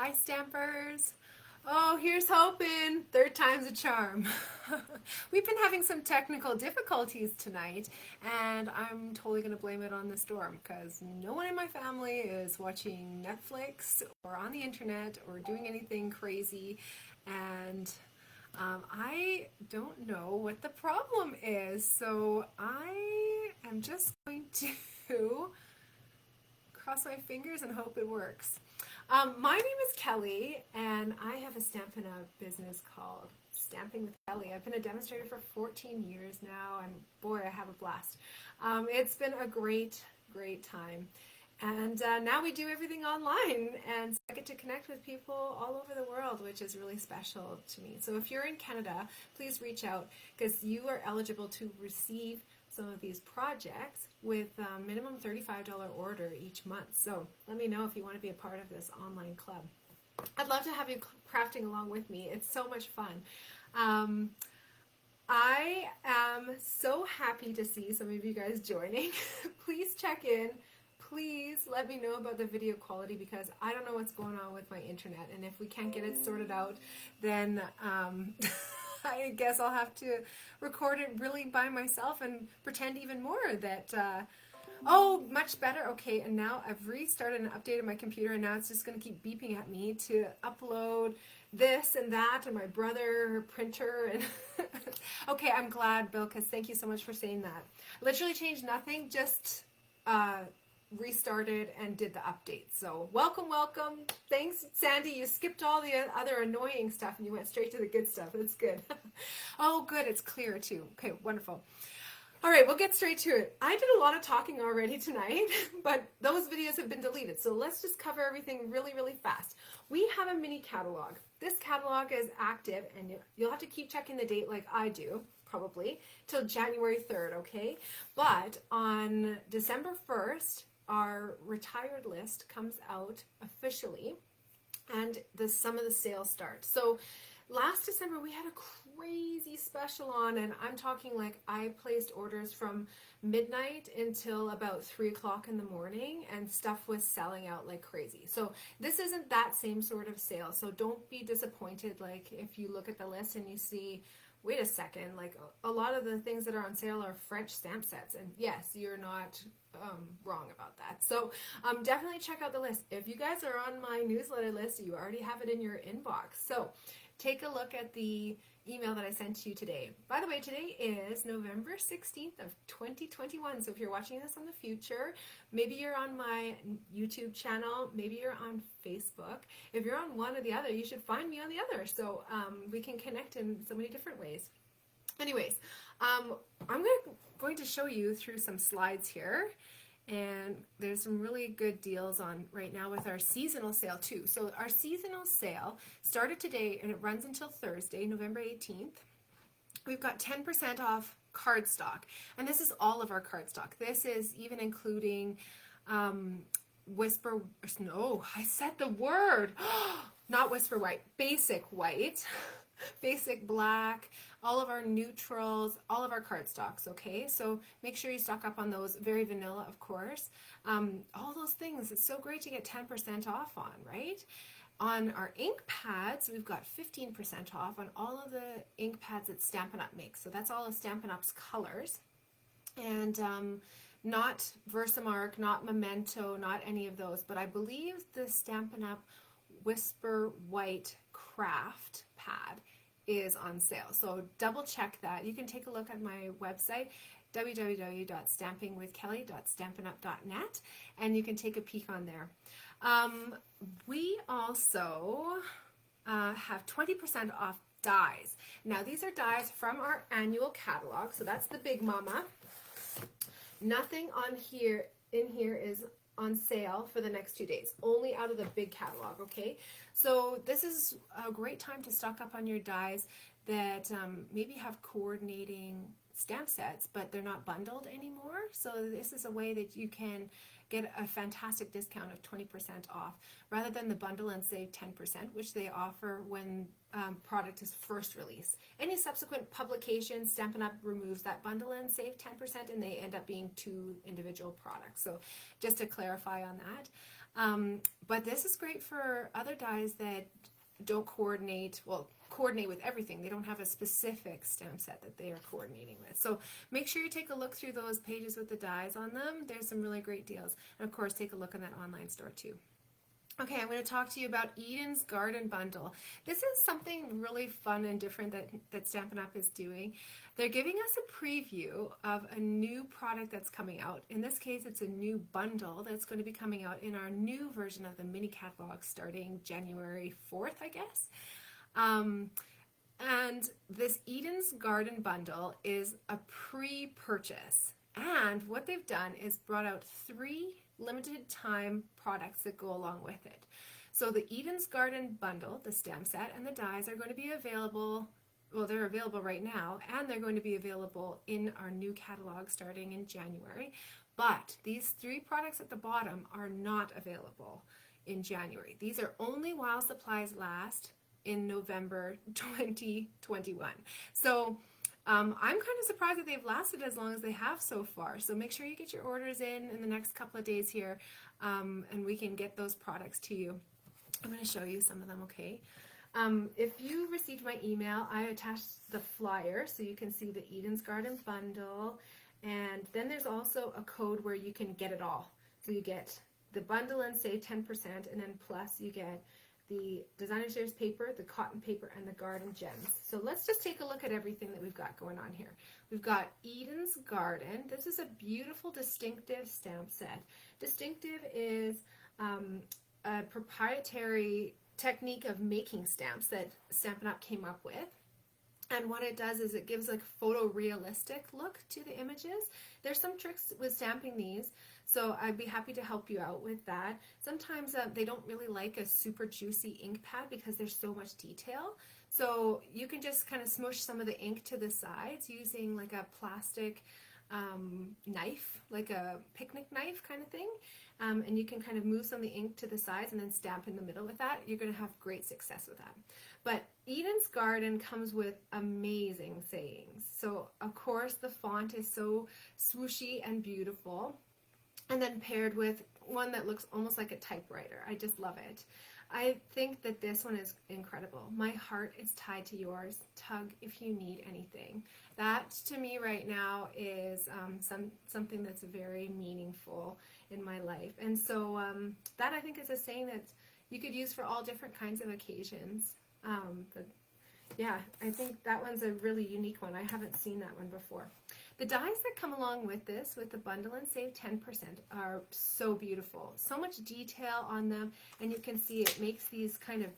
Hi, Stampers. Oh, here's hoping. Third time's a charm. We've been having some technical difficulties tonight, and I'm totally going to blame it on the storm because no one in my family is watching Netflix or on the internet or doing anything crazy, and I don't know what the problem is. So I am just going to cross my fingers and hope it works. My name is Kelly, and I have a stampin' up business called Stamping with Kelly. I've been a demonstrator for 14 years now, and boy, I have a blast. It's been a great time. And now we do everything online, and so I get to connect with people all over the world, which is really special to me. So if you're in Canada, please reach out because you are eligible to receive some of these projects with a minimum $35 order each month. So let me know if you want to be a part of this online club. I'd love to have you crafting along with me. It's so much fun. I am so happy to see some of you guys joining. Please check in. Please let me know about the video quality because I don't know what's going on with my internet, and if we can't get it sorted out, then I guess I'll have to record it really by myself and pretend even more that, oh, much better. Okay, and now I've restarted and updated my computer, and now it's just going to keep beeping at me to upload this and that, and my brother printer. And okay, I'm glad, Bill, because thank you so much for saying that. Literally changed nothing, just restarted and did the update. So welcome. Thanks, Sandy. You skipped all the other annoying stuff and you went straight to the good stuff. That's good. Oh, good. It's clear too. Okay, wonderful. All right, we'll get straight to it. I did a lot of talking already tonight, but those videos have been deleted. So let's just cover everything really fast. We have a mini catalog. This catalog is active, and you'll have to keep checking the date like I do, probably, till January 3rd, okay? But on December 1st, our retired list comes out officially, and some of the sales start. So last December we had a crazy special on, and I'm talking like I placed orders from midnight until about 3 o'clock in the morning, and stuff was selling out like crazy. So this isn't that same sort of sale, so don't be disappointed like if you look at the list and you see, wait a second, like a lot of the things that are on sale are French stamp sets, and yes, you're not wrong about that. So definitely check out the list. If you guys are on my newsletter list, you already have it in your inbox. So take a look at the email that I sent to you today. By the way, today is November 16th of 2021. So if you're watching this in the future, maybe you're on my YouTube channel, maybe you're on Facebook. If you're on one or the other, you should find me on the other. So we can connect in so many different ways. Anyways, I'm going to show you through some slides here, and there's some really good deals on right now with our seasonal sale too. So our seasonal sale started today and it runs until Thursday, November 18th. We've got 10% off cardstock, and this is all of our cardstock. This is even including Whisper, no, I said the word, not Whisper White, Basic White, Basic Black, all of our neutrals, all of our cardstocks, okay? So make sure you stock up on those. Very vanilla, of course. All those things, it's so great to get 10% off on, right? On our ink pads, we've got 15% off on all of the ink pads that Stampin' Up! Makes. So that's all of Stampin' Up's colors. And not Versamark, not Memento, not any of those, but I believe the Stampin' Up! Whisper White Craft pad is on sale. So double check that. You can take a look at my website, www.stampingwithkelly.stampinup.net, and you can take a peek on there. We also have 20% off dies. Now these are dies from our annual catalog, so that's the big mama. Nothing on here is on sale for the next 2 days, only out of the big catalog, okay? So this is a great time to stock up on your dies that maybe have coordinating stamp sets, but they're not bundled anymore. So this is a way that you can get a fantastic discount of 20% off rather than the bundle and save 10%, which they offer when product is first released. Any subsequent publication, Stampin' Up! Removes that bundle and save 10%, and they end up being 2 individual products. So just to clarify on that. But this is great for other dies that don't coordinate with everything. They don't have a specific stamp set that they are coordinating with. So make sure you take a look through those pages with the dies on them. There's some really great deals. And of course, take a look in that online store too. Okay, I'm going to talk to you about Eden's Garden Bundle. This is something really fun and different that Stampin' Up! Is doing. They're giving us a preview of a new product that's coming out. In this case, it's a new bundle that's going to be coming out in our new version of the mini catalog starting January 4th, I guess. And this Eden's Garden Bundle is a pre-purchase. And what they've done is brought out 3 limited time products that go along with it. So the Eden's Garden Bundle, the stamp set, and the dies are going to be available, well, they're available right now, and they're going to be available in our new catalog starting in January. But these 3 products at the bottom are not available in January. These are only while supplies last in November 2021. So I'm kind of surprised that they've lasted as long as they have so far. So make sure you get your orders in the next couple of days here, and we can get those products to you. I'm going to show you some of them, okay? If you received my email, I attached the flyer so you can see the Eden's Garden Bundle, and then there's also a code where you can get it all. So you get the bundle and save 10%, and then plus you get the designer series paper, the cotton paper, and the garden gems. So let's just take a look at everything that we've got going on here. We've got Eden's Garden. This is a beautiful distinctive stamp set. Distinctive is a proprietary technique of making stamps that Stampin' Up! Came up with. And what it does is it gives a photorealistic look to the images. There's some tricks with stamping these, so I'd be happy to help you out with that. Sometimes they don't really like a super juicy ink pad because there's so much detail. So you can just kind of smush some of the ink to the sides using like a plastic knife, like a picnic knife kind of thing. And you can kind of move some of the ink to the sides and then stamp in the middle with that. You're going to have great success with that. But Eden's Garden comes with amazing sayings. So of course the font is so swooshy and beautiful, and then paired with one that looks almost like a typewriter. I just love it. I think that this one is incredible. My heart is tied to yours. Tug if you need anything. That to me right now is something that's very meaningful in my life. And so that I think is a saying that you could use for all different kinds of occasions. But yeah, I think that one's a really unique one. I haven't seen that one before. The dies that come along with this, with the bundle and save 10%, are so beautiful. So much detail on them, and you can see it makes these kind of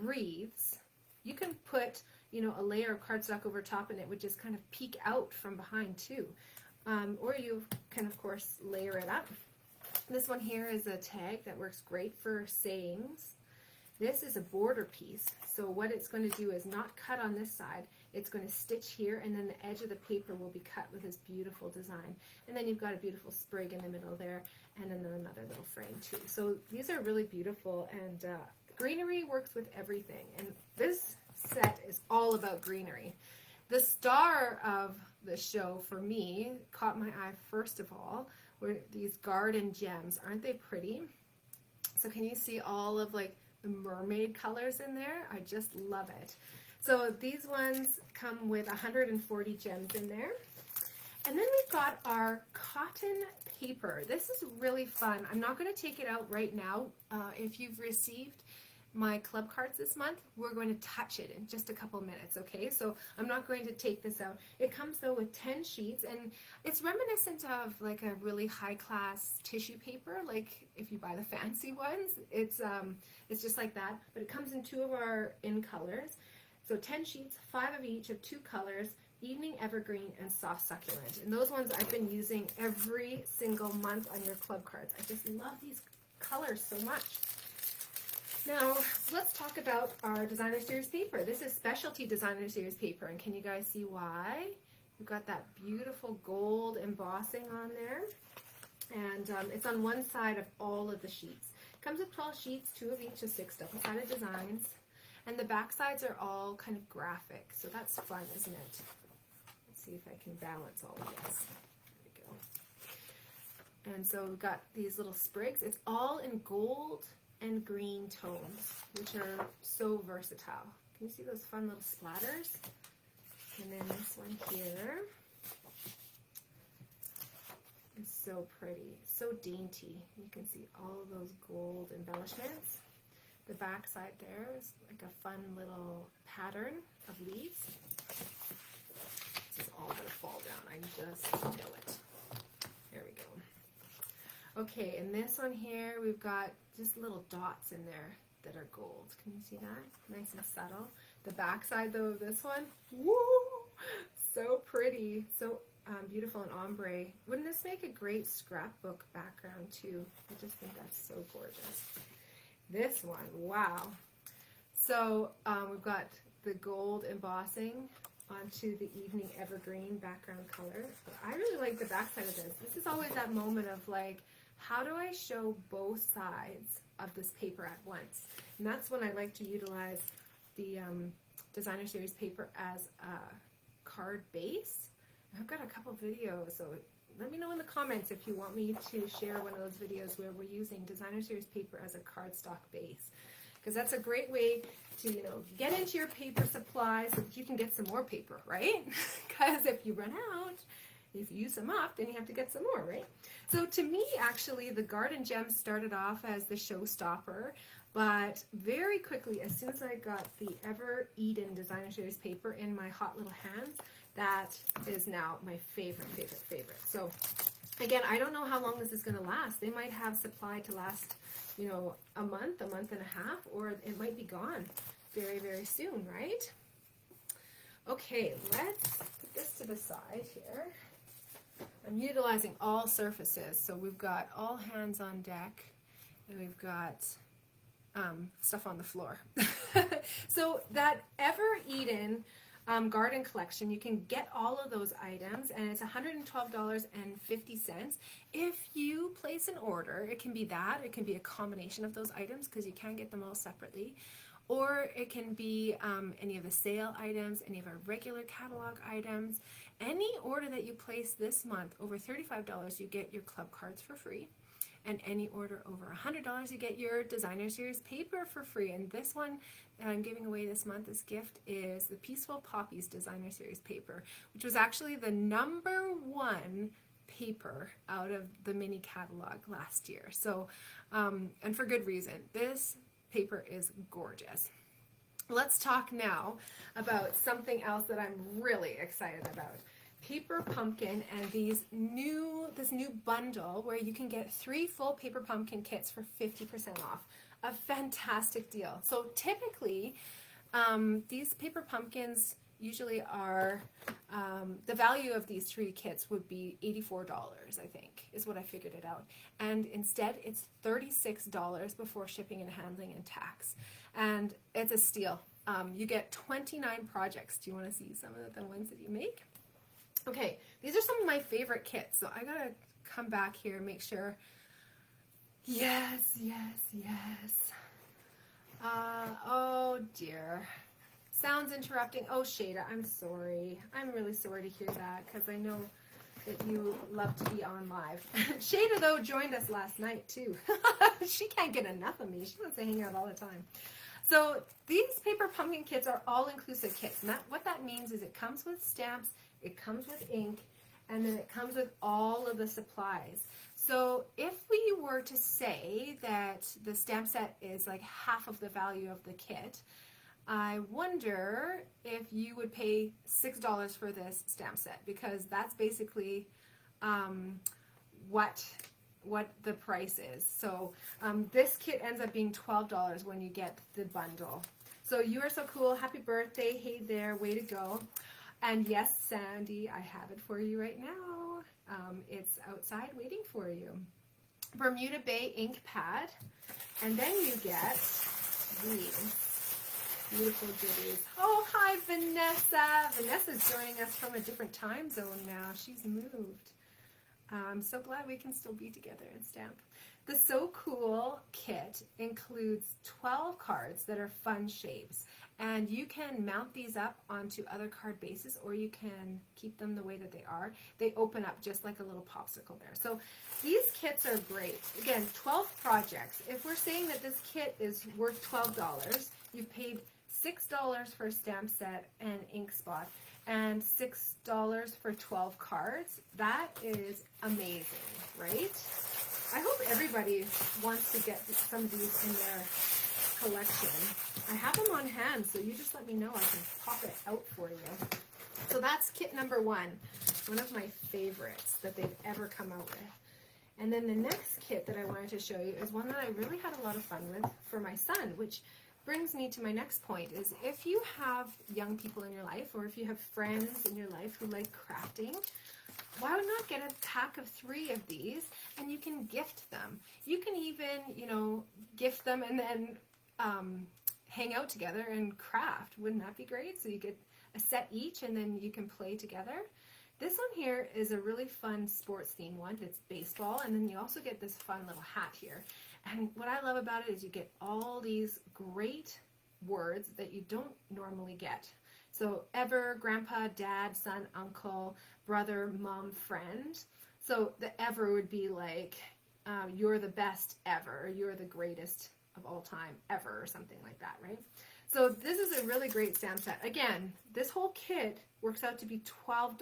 wreaths. You can put, you know, a layer of cardstock over top, and it would just kind of peek out from behind too. Or you can, of course, layer it up. This one here is a tag that works great for sayings. This is a border piece, so what it's going to do is not cut on this side. It's going to stitch here, and then the edge of the paper will be cut with this beautiful design. And then you've got a beautiful sprig in the middle there, and then another little frame too. So these are really beautiful, and greenery works with everything. And this set is all about greenery. The star of the show for me, caught my eye first of all, were these garden gems. Aren't they pretty? So can you see all of like the mermaid colors in there? I just love it. So these ones come with 140 gems in there. And then we've got our cotton paper. This is really fun. I'm not going to take it out right now. If you've received my club cards this month, we're going to touch it in just a couple minutes, okay? So I'm not going to take this out. It comes though with 10 sheets, and it's reminiscent of like a really high-class tissue paper, like if you buy the fancy ones. It's just like that, but it comes in 2 of our in colors. So 10 sheets, 5 of each of 2 colors, Evening Evergreen and Soft Succulent. And those ones I've been using every single month on your club cards. I just love these colors so much. Now, let's talk about our Designer Series paper. This is Specialty Designer Series paper, and can you guys see why? We've got that beautiful gold embossing on there. And it's on one side of all of the sheets. It comes with 12 sheets, 2 of each of 6 double-sided designs. And the back sides are all kind of graphic, so that's fun, isn't it? Let's see if I can balance all of this. There we go. And so we've got these little sprigs. It's all in gold and green tones, which are so versatile. Can you see those fun little splatters? And then this one here is so pretty, so dainty. You can see all of those gold embellishments. The back side there is like a fun little pattern of leaves. This is all gonna fall down, I just know it. There we go. Okay, and this one here, we've got just little dots in there that are gold. Can you see that? Nice and subtle. The back side though of this one, woo! So pretty, so beautiful and ombre. Wouldn't this make a great scrapbook background too? I just think that's so gorgeous. This one, wow. So we've got the gold embossing onto the evening evergreen background color. But I really like the back side of this. This is always that moment of like, how do I show both sides of this paper at once? And that's when I like to utilize the Designer Series paper as a card base. I've got a couple videos, so let me know in the comments if you want me to share one of those videos where we're using Designer Series paper as a cardstock base. Because that's a great way to, you know, get into your paper supply so that you can get some more paper, right? Because if you run out, if you use them up, then you have to get some more, right? So to me, actually, the Garden Gems started off as the showstopper, but very quickly, as soon as I got the Ever Eden Designer Series paper in my hot little hands, that is now my favorite. So again, I don't know how long this is going to last. They might have supply to last, you know, a month and a half, or it might be gone very, very soon, right? Okay, let's put this to the side here. I'm utilizing all surfaces. So we've got all hands on deck, and we've got stuff on the floor. So that Ever Eden garden collection, you can get all of those items, and it's $112.50. If you place an order, it can be that, it can be a combination of those items because you can get them all separately, or it can be any of the sale items, any of our regular catalog items. Any order that you place this month over $35, you get your club cards for free. And any order over $100, you get your Designer Series paper for free. And this one that I'm giving away this month as gift is the Peaceful Poppies Designer Series paper, which was actually the #1 paper out of the mini catalog last year. So, and for good reason. This paper is gorgeous. Let's talk now about something else that I'm really excited about. Paper pumpkin and this new bundle where you can get 3 full paper pumpkin kits for 50% off. A fantastic deal. So typically these paper pumpkins usually are the value of these 3 kits would be $84, I think, is what I figured it out. And instead it's $36 before shipping and handling and tax. And it's a steal. You get 29 projects. Do you want to see some of the ones that you make? Okay, these are some of my favorite kits, so I gotta come back here and make sure. Yes. Oh dear. Sounds interrupting. Oh, Shada, I'm sorry. I'm really sorry to hear that because I know that you love to be on live. Shada, though, joined us last night, too. She can't get enough of me. She wants to hang out all the time. So these paper pumpkin kits are all-inclusive kits. And what that means is it comes with stamps, it comes with ink, and then it comes with all of the supplies. So if we were to say that the stamp set is like half of the value of the kit, I wonder if you would pay $6 for this stamp set, because that's basically what the price is. So this kit ends up being $12 when you get the bundle. So you are so cool. Happy birthday. Hey there. Way to go. And yes, Sandy, I have it for you right now. It's outside waiting for you. Bermuda Bay ink pad. And then you get these. Beautiful ditties. Oh, hi, Vanessa. Vanessa's joining us from a different time zone now. She's moved. I'm so glad we can still be together and stamp. The So Cool kit includes 12 cards that are fun shapes, and you can mount these up onto other card bases, or you can keep them the way that they are. They open up just like a little popsicle there. So these kits are great. Again, 12 projects. If we're saying that this kit is worth $12, you've paid $6 for a stamp set and ink spot, and $6 for 12 cards. That is amazing, right? I hope everybody wants to get some of these in their collection. I have them on hand, so you just let me know. I can pop it out for you. So that's kit number one of my favorites that they've ever come out with. And then the next kit that I wanted to show you is one that I really had a lot of fun with for my son, which brings me to my next point, is if you have young people in your life, or if you have friends in your life who like crafting, why not get a pack of 3 of these, and you can gift them. You can even, gift them and then hang out together and craft. Wouldn't that be great? So you get a set each, and then you can play together. This one here is a really fun sports themed one. It's baseball, and then you also get this fun little hat here. And what I love about it is you get all these great words that you don't normally get. So ever, grandpa, dad, son, uncle, brother, mom, friend. So the ever would be like, you're the best ever, you're the greatest of all time ever, or something like that, right? So this is a really great stamp set. Again, this whole kit works out to be $12.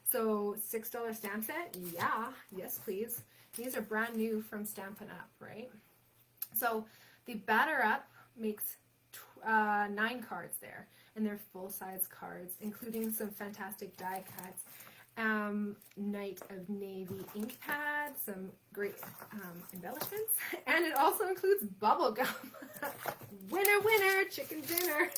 So $6 stamp set? Yeah, yes please. These are brand new from Stampin' Up, right? So the Batter Up makes 9 cards there, and they're full-size cards, including some fantastic die cuts, Night of Navy ink pads, some great embellishments, and it also includes bubble gum. Winner, winner, chicken dinner.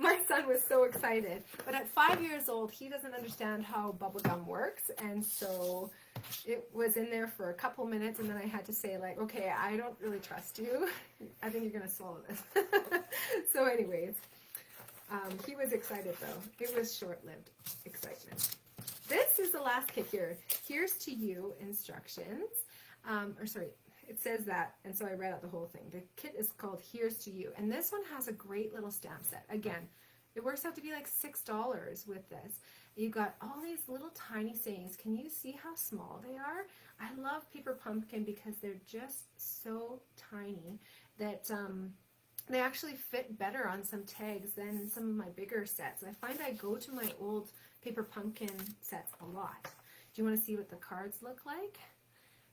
My son was so excited, but at 5 years old, he doesn't understand how bubble gum works, and so it was in there for a couple minutes, and then I had to say, like, okay, I don't really trust you. I think you're going to swallow this. So anyways, he was excited, though. It was short-lived excitement. This is the last kit here. Here's to you instructions. It says that, and so I read out the whole thing. The kit is called Here's to You, and this one has a great little stamp set. Again, it works out to be like $6 with this. You got all these little tiny sayings. Can you see how small they are? I love Paper Pumpkin because they're just so tiny that they actually fit better on some tags than some of my bigger sets. I find I go to my old Paper Pumpkin sets a lot. Do you want to see what the cards look like?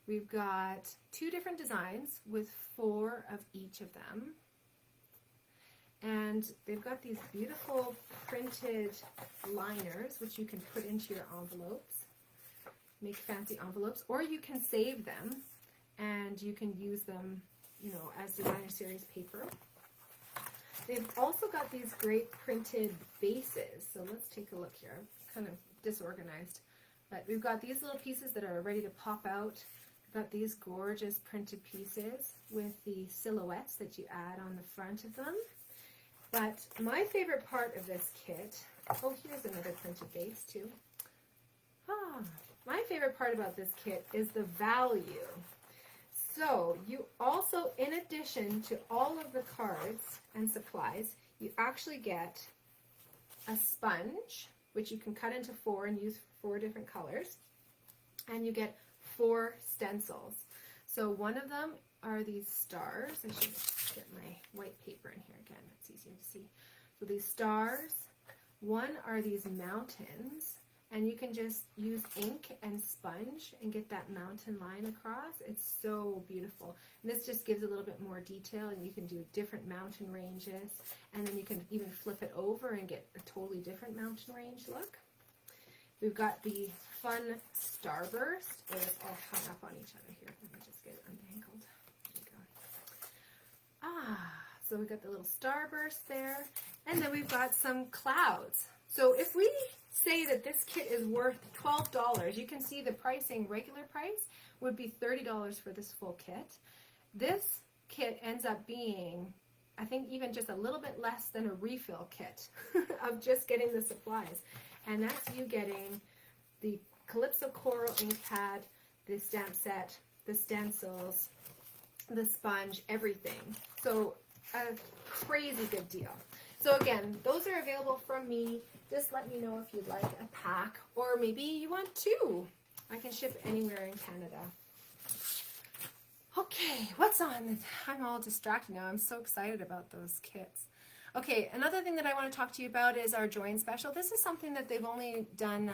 We've got 2 different designs with 4 of each of them. And they've got these beautiful printed liners, which you can put into your envelopes, make fancy envelopes, or you can save them and you can use them, as designer series paper. They've also got these great printed bases. So let's take a look here. Kind of disorganized. But we've got these little pieces that are ready to pop out. We've got these gorgeous printed pieces with the silhouettes that you add on the front of them. But my favorite part of this kit, oh, here's another printed base too. My favorite part about this kit is the value. So you also, in addition to all of the cards and supplies, you actually get a sponge, which you can cut into 4 and use 4 different colors. And you get 4 stencils. So one of them are these stars. I should get my white paper in here again. It's easier to see. So these stars. One are these mountains. And you can just use ink and sponge and get that mountain line across. It's so beautiful. And this just gives a little bit more detail, and you can do different mountain ranges. And then you can even flip it over and get a totally different mountain range look. We've got the fun starburst. Oh, it's all hung up on each other here. Let me just get it untangled. There we go. So we've got the little starburst there. And then we've got some clouds. So if we say that this kit is worth $12, you can see the pricing, regular price, would be $30 for this full kit. This kit ends up being I think even just a little bit less than a refill kit of just getting the supplies. And that's you getting the Calypso Coral ink pad, the stamp set, the stencils, the sponge, everything. So a crazy good deal. So again, those are available from me. Just let me know if you'd like a pack, or maybe you want two. I can ship anywhere in Canada. Okay, what's on? I'm all distracted now. I'm so excited about those kits. Okay, another thing that I want to talk to you about is our Join Special. This is something that they've only done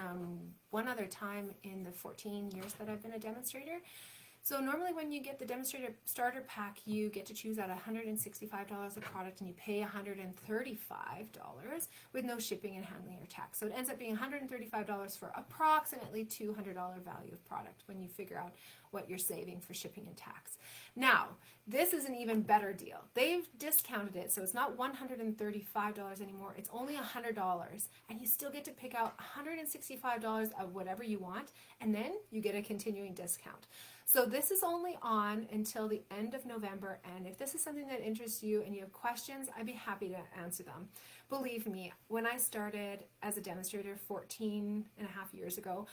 one other time in the 14 years that I've been a demonstrator. So normally when you get the demonstrator starter pack, you get to choose out $165 of product and you pay $135 with no shipping and handling or tax. So it ends up being $135 for approximately $200 value of product when you figure out what you're saving for shipping and tax. Now, this is an even better deal. They've discounted it, so it's not $135 anymore. It's only $100, and you still get to pick out $165 of whatever you want, and then you get a continuing discount. So this is only on until the end of November, and if this is something that interests you and you have questions, I'd be happy to answer them. Believe me, when I started as a demonstrator 14 and a half years ago,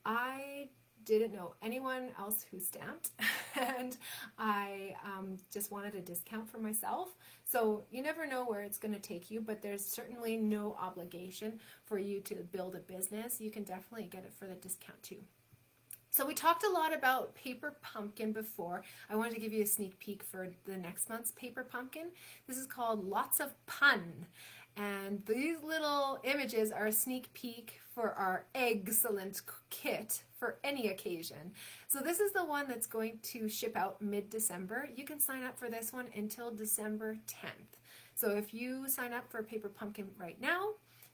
I didn't know anyone else who stamped, and I just wanted a discount for myself. So you never know where it's going to take you, but there's certainly no obligation for you to build a business. You can definitely get it for the discount too. So we talked a lot about Paper Pumpkin before. I wanted to give you a sneak peek for the next month's Paper Pumpkin. This is called Lots of Pun. And these little images are a sneak peek for our excellent kit for any occasion. So this is the one that's going to ship out mid-December. You can sign up for this one until December 10th. So if you sign up for Paper Pumpkin right now,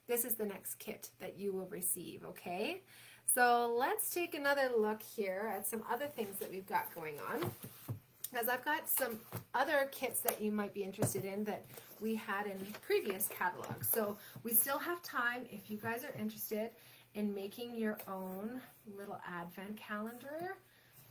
this is the next kit that you will receive, okay? So let's take another look here at some other things that we've got going on. Because I've got some other kits that you might be interested in that we had in previous catalogs. So we still have time if you guys are interested in making your own little advent calendar.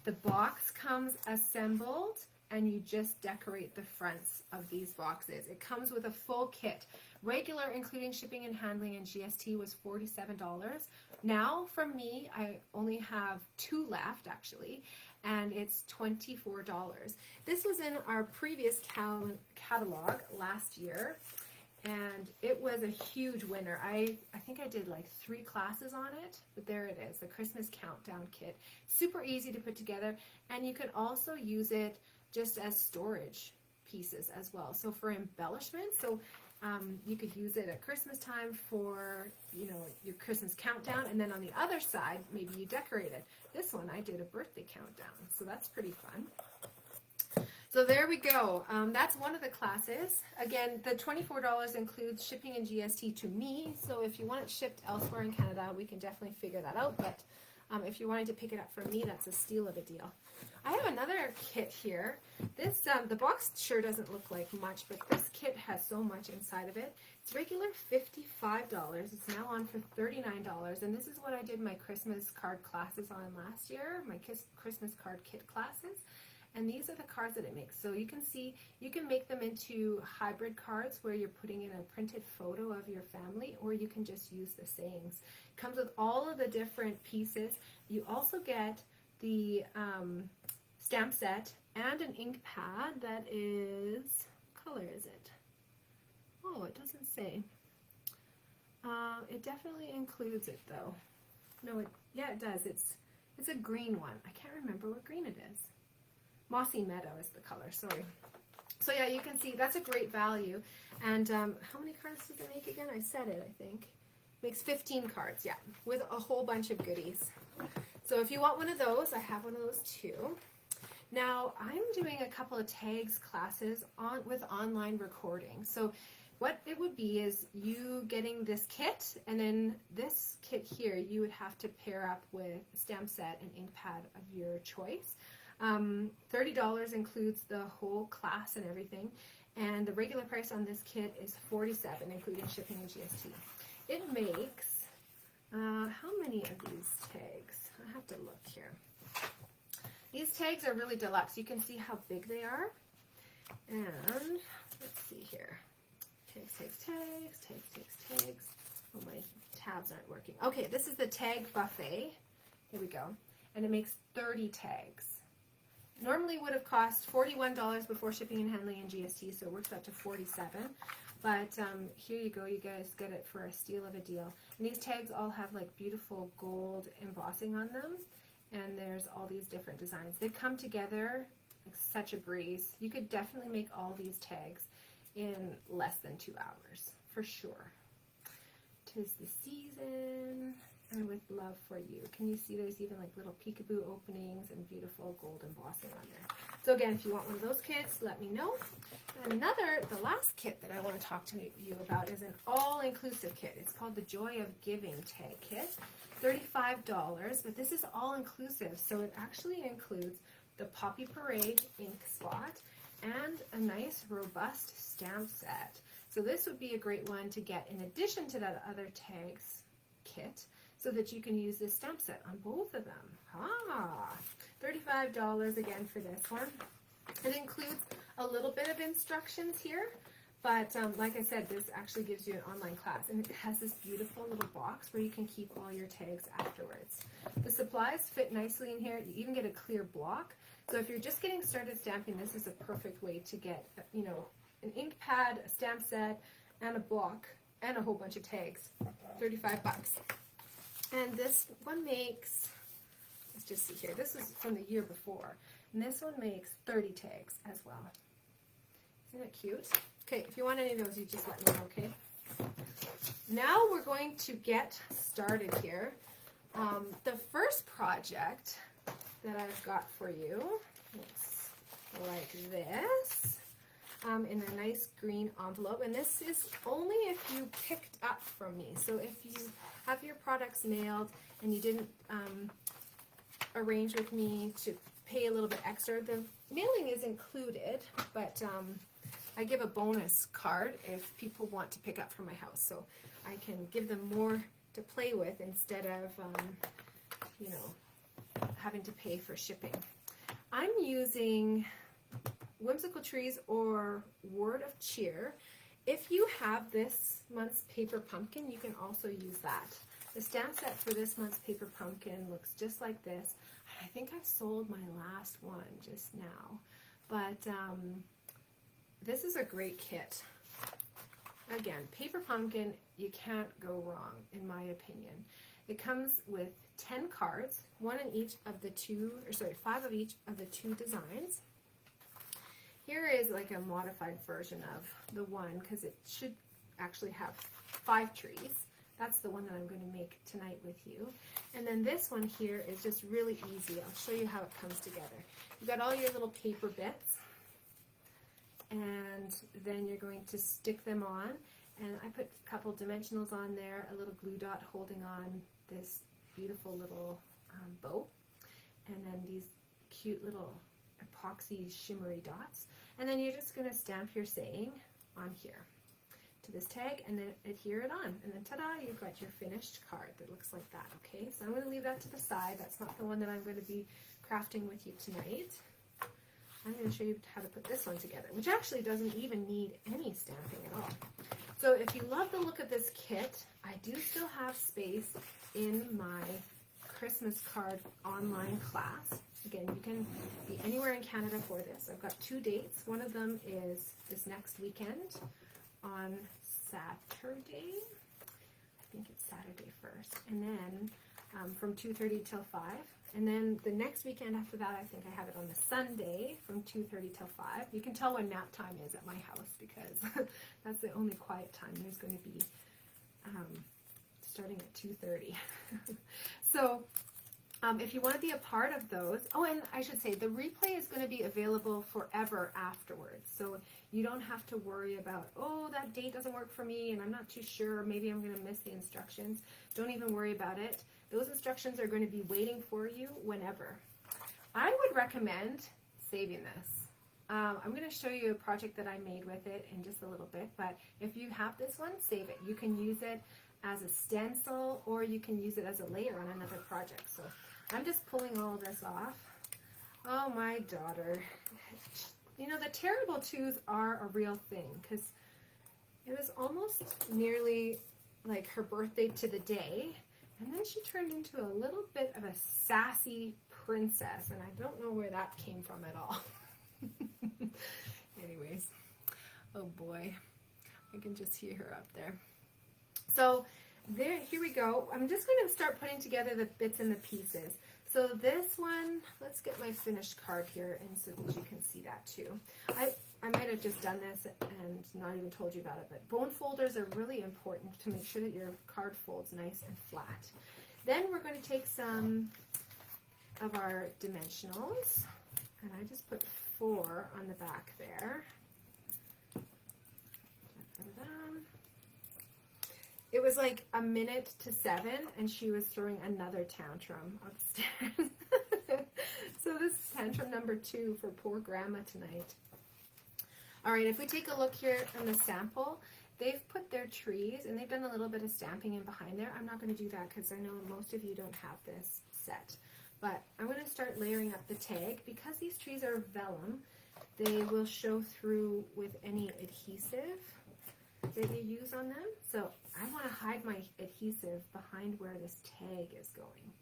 The box comes assembled and you just decorate the fronts of these boxes. It comes with a full kit. Regular, including shipping and handling and GST, was $47. Now, from me, I only have 2 left, actually, and it's $24. This was in our previous catalog last year, and it was a huge winner. I think I did like 3 classes on it, but there it is, the Christmas Countdown Kit. Super easy to put together, and you can also use it just as storage pieces as well. So for embellishments, so you could use it at Christmas time for, you know, your Christmas countdown, and then on the other side, maybe you decorate it. This one I did a birthday countdown, so that's pretty fun. So there we go. That's one of the classes. Again, the $24 includes shipping and GST to me, so if you want it shipped elsewhere in Canada, we can definitely figure that out, but if you're wanting to pick it up from me, that's a steal of a deal. I have another kit here. This, the box sure doesn't look like much, but this kit has so much inside of it. It's regular $55. It's now on for $39, and this is what I did my Christmas card classes on last year, my Christmas card kit classes. And these are the cards that it makes. So you can see, you can make them into hybrid cards where you're putting in a printed photo of your family, or you can just use the sayings. It comes with all of the different pieces. You also get the stamp set and an ink pad that is, what color is it? Oh, it doesn't say. It definitely includes it though. No, yeah, it does. It's a green one. I can't remember what green it is. Mossy Meadow is the color, sorry. So yeah, you can see that's a great value. And how many cards does it make again? I said it, I think. Makes 15 cards, yeah, with a whole bunch of goodies. So if you want one of those, I have one of those too. Now, I'm doing a couple of tags classes with online recording. So what it would be is you getting this kit, and then this kit here, you would have to pair up with a stamp set and ink pad of your choice. $30 includes the whole class and everything, and the regular price on this kit is $47, including shipping and GST. It makes, how many of these tags? I have to look here. These tags are really deluxe. You can see how big they are, And let's see here. Tags. Oh, my tabs aren't working. Okay, this is the tag buffet. Here we go. And it makes 30 tags. Normally would have cost $41 before shipping and handling and GST, so it works out to $47. But here you go, you guys get it for a steal of a deal. And these tags all have like beautiful gold embossing on them, and there's all these different designs. They come together like such a breeze. You could definitely make all these tags in less than 2 hours, for sure. 'Tis the season, and with love for you. Can you see there's even like little peekaboo openings and beautiful gold embossing on there. So again, if you want one of those kits, let me know. And the last kit that I want to talk to you about is an all-inclusive kit. It's called the Joy of Giving Tag Kit. $35, but this is all-inclusive, so it actually includes the Poppy Parade ink spot and a nice, robust stamp set. So this would be a great one to get in addition to that other tags kit, so that you can use this stamp set on both of them. $35 again for this one. It includes a little bit of instructions here, but like I said, this actually gives you an online class, and it has this beautiful little box where you can keep all your tags afterwards. The supplies fit nicely in here. You even get a clear block. So if you're just getting started stamping, this is a perfect way to get, you know, an ink pad, a stamp set, and a block, and a whole bunch of tags. 35 bucks. And this one makes, let's just see here, this is from the year before, and this one makes 30 tags as well. Isn't that cute? Okay, if you want any of those, you just let me know, okay? Now we're going to get started here. The first project that I've got for you looks like this. In a nice green envelope, and this is only if you picked up from me. So if you have your products mailed and you didn't arrange with me to pay a little bit extra, the mailing is included, but I give a bonus card if people want to pick up from my house, so I can give them more to play with instead of you know, having to pay for shipping. I'm using Whimsical Trees or Word of Cheer. If you have this month's paper pumpkin, you can also use that. The stamp set for this month's paper pumpkin looks just like this. I think I've sold my last one just now, but this is a great kit. Again, paper pumpkin, you can't go wrong in my opinion. It comes with 10 cards, 5 of each of the two designs. Here is like a modified version of the one, because it should actually have 5 trees. That's the one that I'm going to make tonight with you. And then this one here is just really easy. I'll show you how it comes together. You've got all your little paper bits, and then you're going to stick them on. And I put a couple dimensionals on there, a little glue dot holding on this beautiful little bow, and then these cute little epoxy shimmery dots, and then you're just going to stamp your saying on here to this tag and then adhere it on, and then ta-da, you've got your finished card that looks like that. Okay, so I'm going to leave that to the side. That's not the one that I'm going to be crafting with you tonight. I'm going to show you how to put this one together, which actually doesn't even need any stamping at all. So if you love the look of this kit, I do still have space in my Christmas card online class. Again, you can be anywhere in Canada for this. I've got 2 dates. One of them is this next weekend on Saturday. I think it's Saturday first. And then from 2:30 till 5. And then the next weekend after that, I think I have it on the Sunday from 2:30 till 5. You can tell when nap time is at my house because that's the only quiet time. There's going to be starting at 2:30. So if you want to be a part of those, oh, and I should say the replay is going to be available forever afterwards. So you don't have to worry about, oh, that date doesn't work for me and I'm not too sure, maybe I'm going to miss the instructions. Don't even worry about it. Those instructions are going to be waiting for you whenever. I would recommend saving this. I'm going to show you a project that I made with it in just a little bit, but if you have this one, save it. You can use it as a stencil or you can use it as a layer on another project. So I'm just pulling all of this off. Oh, my daughter. You know, the terrible twos are a real thing, because it was almost nearly like her birthday to the day, and then she turned into a little bit of a sassy princess, and I don't know where that came from at all. Anyways, oh boy, I can just hear her up there. So here we go. I'm just going to start putting together the bits and the pieces. So this one, let's get my finished card here, and so that you can see that too. I might have just done this and not even told you about it, but bone folders are really important to make sure that your card folds nice and flat. Then we're going to take some of our dimensionals, and I just put 4 on the back there. It was like 6:55, and she was throwing another tantrum upstairs. So this is tantrum number 2 for poor grandma tonight. All right, if we take a look here on the sample, they've put their trees, and they've done a little bit of stamping in behind there. I'm not going to do that because I know most of you don't have this set. But I'm going to start layering up the tag. Because these trees are vellum, they will show through with any adhesive that you use on them. So I want to hide my adhesive behind where this tag is going.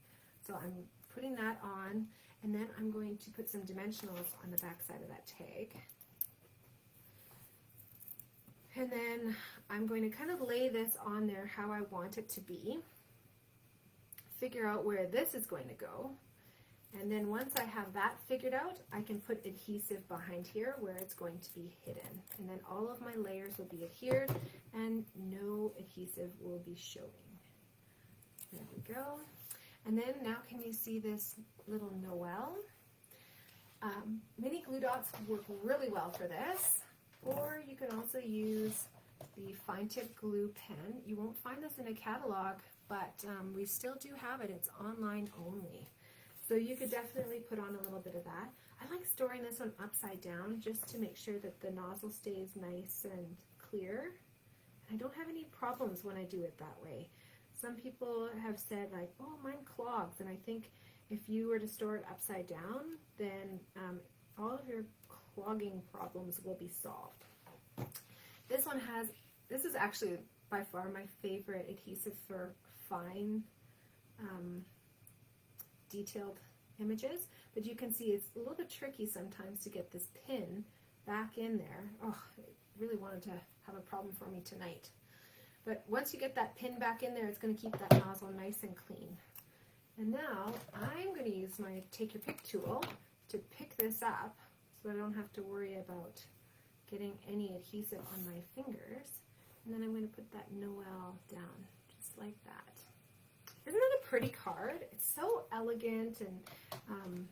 So I'm putting that on, and then I'm going to put some dimensionals on the back side of that tag. And then I'm going to kind of lay this on there how I want it to be. Figure out where this is going to go. And then once I have that figured out, I can put adhesive behind here where it's going to be hidden. And then all of my layers will be adhered and no adhesive will be showing. There we go. And then now can you see this little Noel? Mini glue dots work really well for this. Or you can also use the fine tip glue pen. You won't find this in a catalog, but we still do have it. It's online only. So you could definitely put on a little bit of that. I like storing this one upside down just to make sure that the nozzle stays nice and clear. I don't have any problems when I do it that way. Some people have said like, oh, mine clogs, and I think if you were to store it upside down, then all of your clogging problems will be solved. This one has, this is actually by far my favorite adhesive for fine detailed images, but you can see it's a little bit tricky sometimes to get this pin back in there. Oh, it really wanted to have a problem for me tonight. But once you get that pin back in there, it's going to keep that nozzle nice and clean. And now I'm going to use my Take Your Pick tool to pick this up so I don't have to worry about getting any adhesive on my fingers. And then I'm going to put that Noel down, just like that. Isn't that a pretty card? It's so elegant and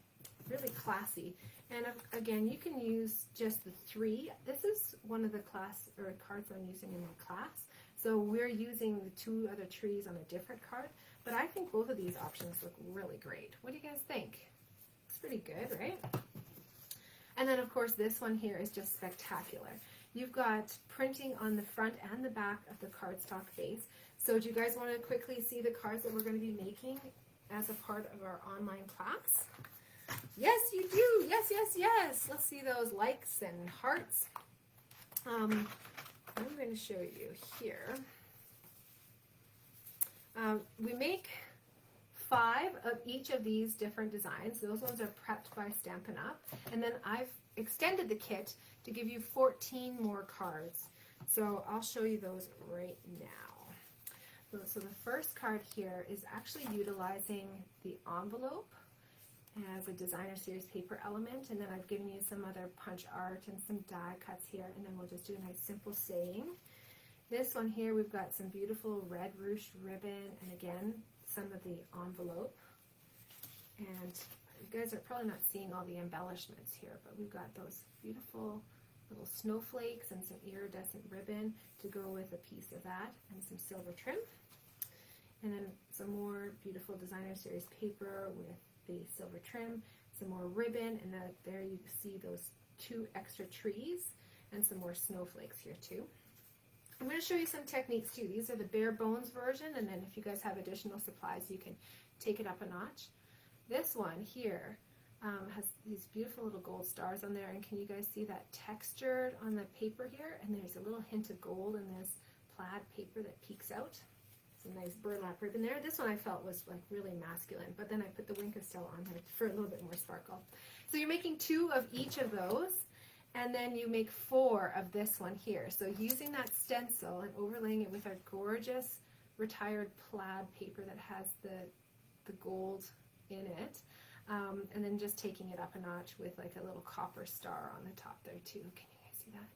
really classy. And again, you can use just the 3. This is one of the cards I'm using in my class. So we're using the 2 other trees on a different card. But I think both of these options look really great. What do you guys think? It's pretty good, right? And then of course this one here is just spectacular. You've got printing on the front and the back of the cardstock base. So do you guys want to quickly see the cards that we're going to be making as a part of our online class? Yes, you do. Yes, yes, yes. Let's see those likes and hearts. I'm going to show you here. We make 5 of each of these different designs. Those ones are prepped by Stampin' Up. And then I've extended the kit to give you 14 more cards. So I'll show you those right now. So the first card here is actually utilizing the envelope as a designer series paper element, and then I've given you some other punch art and some die cuts here, and then we'll just do a nice simple saying. This one here, we've got some beautiful red ruche ribbon, and again, some of the envelope. And you guys are probably not seeing all the embellishments here, but we've got those beautiful little snowflakes and some iridescent ribbon to go with a piece of that, and some silver trim. And then some more beautiful designer series paper with the silver trim, some more ribbon, and there you see those 2 extra trees and some more snowflakes here too. I'm going to show you some techniques too. These are the bare bones version, and then if you guys have additional supplies, you can take it up a notch. This one here, Has these beautiful little gold stars on there, and can you guys see that textured on the paper here? And there's a little hint of gold in this plaid paper that peeks out. Some nice burlap ribbon there. This one I felt was like really masculine, but then I put the Wink of Stella on there for a little bit more sparkle. So you're making 2 of each of those, and then you make 4 of this one here. So using that stencil and overlaying it with our gorgeous retired plaid paper that has the gold in it, and then just taking it up a notch with like a little copper star on the top there too. Can you guys see that?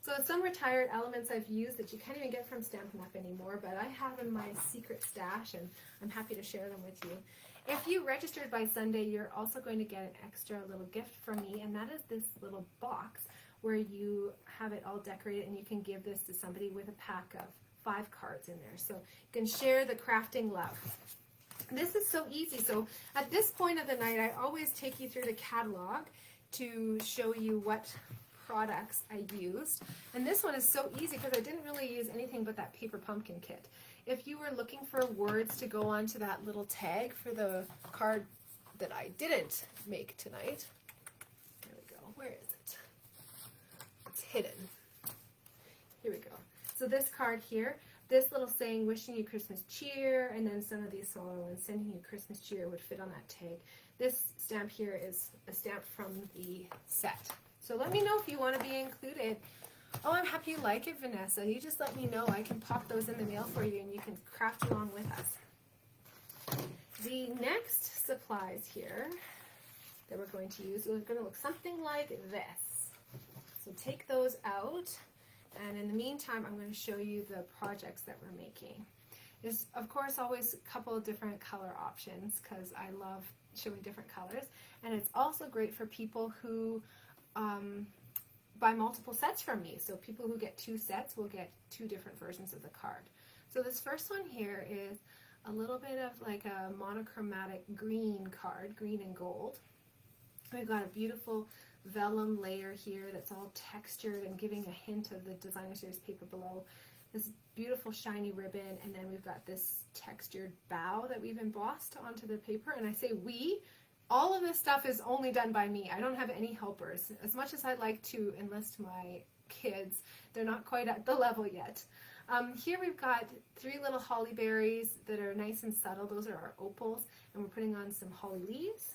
So some retired elements I've used that you can't even get from Stampin' Up! Anymore, but I have in my secret stash, and I'm happy to share them with you. If you registered by Sunday, you're also going to get an extra little gift from me, and that is this little box where you have it all decorated, and you can give this to somebody with a pack of 5 cards in there. So you can share the crafting love. This is so easy. So at this point of the night, I always take you through the catalog to show you what products I used. And this one is so easy because I didn't really use anything but that paper pumpkin kit. If you were looking for words to go onto that little tag for the card that I didn't make tonight, there we go. Where is it? It's hidden. Here we go. So this card here, this little saying, wishing you Christmas cheer, and then some of these smaller ones, sending you Christmas cheer, would fit on that tag. This stamp here is a stamp from the set. So let me know if you want to be included. Oh, I'm happy you like it, Vanessa. You just let me know. I can pop those in the mail for you, and you can craft along with us. The next supplies here that we're going to use are going to look something like this. So take those out. And in the meantime, I'm going to show you the projects that we're making. There's, of course, always a couple of different color options because I love showing different colors. And it's also great for people who buy multiple sets from me. So people who get 2 sets will get 2 different versions of the card. So this first one here is a little bit of like a monochromatic green card, green and gold. We've got a beautiful vellum layer here that's all textured and giving a hint of the designer series paper below. This beautiful shiny ribbon, and then we've got this textured bow that we've embossed onto the paper. And I say we, all of this stuff is only done by me. I don't have any helpers. As much as I'd like to enlist my kids, they're not quite at the level yet. Here we've got 3 little holly berries that are nice and subtle. Those are our opals, and we're putting on some holly leaves.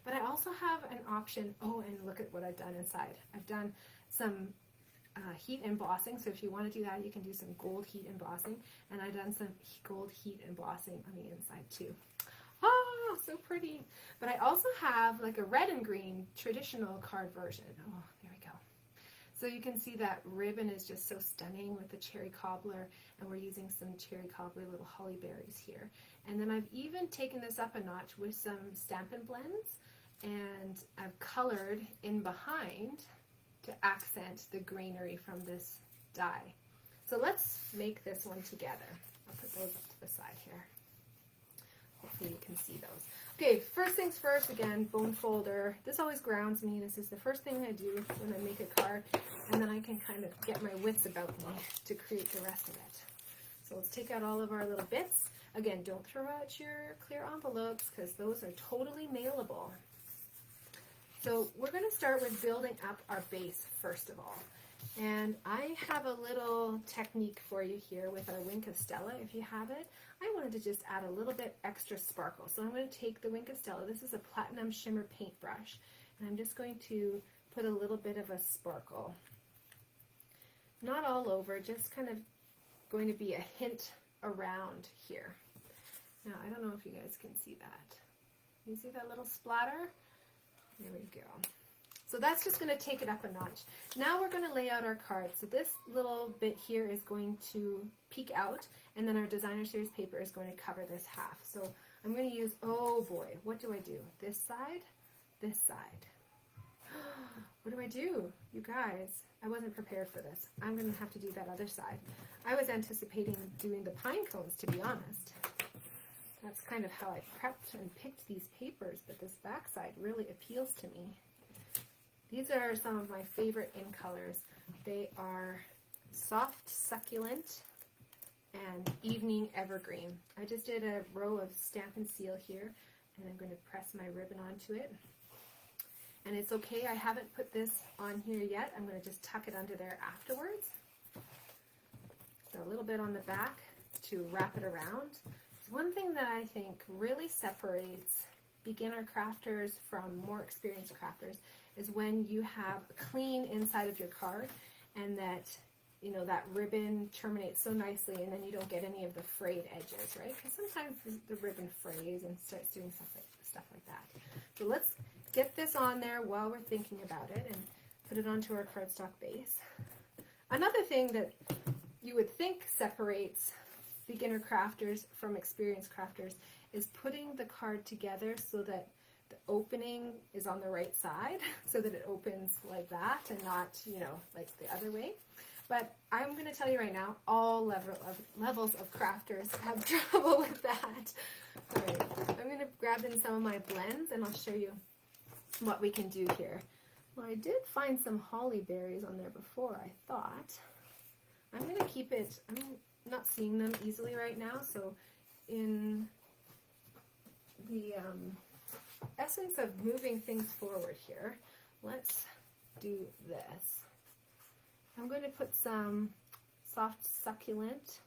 But I also have an option. Oh, and look at what I've done inside. I've done some heat embossing. So if you want to do that, you can do some gold heat embossing. And I've done some gold heat embossing on the inside too. Oh, so pretty. But I also have like a red and green traditional card version. Oh, there we go. So you can see that ribbon is just so stunning with the cherry cobbler, and we're using some cherry cobbler little holly berries here. And then I've even taken this up a notch with some Stampin' Blends, and I've colored in behind to accent the greenery from this die. So let's make this one together. I'll put those up to the side here. Hopefully you can see those. Okay, first things first, again, bone folder. This always grounds me. This is the first thing I do when I make a card, and then I can kind of get my wits about me to create the rest of it. So let's take out all of our little bits. Again, don't throw out your clear envelopes because those are totally mailable. So we're going to start with building up our base first of all. And I have a little technique for you here with our Wink of Stella, if you have it. I wanted to just add a little bit extra sparkle. So I'm going to take the Wink of Stella. This is a platinum shimmer paintbrush. And I'm just going to put a little bit of a sparkle. Not all over, just kind of going to be a hint around here. Now, I don't know if you guys can see that. You see that little splatter? There we go. So that's just going to take it up a notch. Now we're going to lay out our card. So this little bit here is going to peek out, and then our designer series paper is going to cover this half. So I'm going to use, oh boy, what do I do? This side, this side. What do I do? You guys, I wasn't prepared for this. I'm going to have to do that other side. I was anticipating doing the pine cones, to be honest. That's kind of how I prepped and picked these papers, but this backside really appeals to me. These are some of my favorite in colors. They are Soft Succulent and Evening Evergreen. I just did a row of Stamp and Seal here, and I'm going to press my ribbon onto it. And it's okay, I haven't put this on here yet. I'm going to just tuck it under there afterwards. So a little bit on the back to wrap it around. One thing that I think really separates beginner crafters from more experienced crafters is when you have a clean inside of your card, and that, you know, that ribbon terminates so nicely, and then you don't get any of the frayed edges, right? Because sometimes the ribbon frays and starts doing stuff like that. So let's get this on there while we're thinking about it and put it onto our cardstock base. Another thing that you would think separates beginner crafters from experienced crafters is putting the card together so that the opening is on the right side, so that it opens like that and not, you know, like the other way. But I'm going to tell you right now, all levels of crafters have trouble with that. All right, I'm going to grab in some of my blends and I'll show you what we can do here. Well, I did find some holly berries on there before, I thought. I'm going to keep it, I'm not seeing them easily right now, so in the essence of moving things forward here, let's do this. I'm going to put some soft succulent.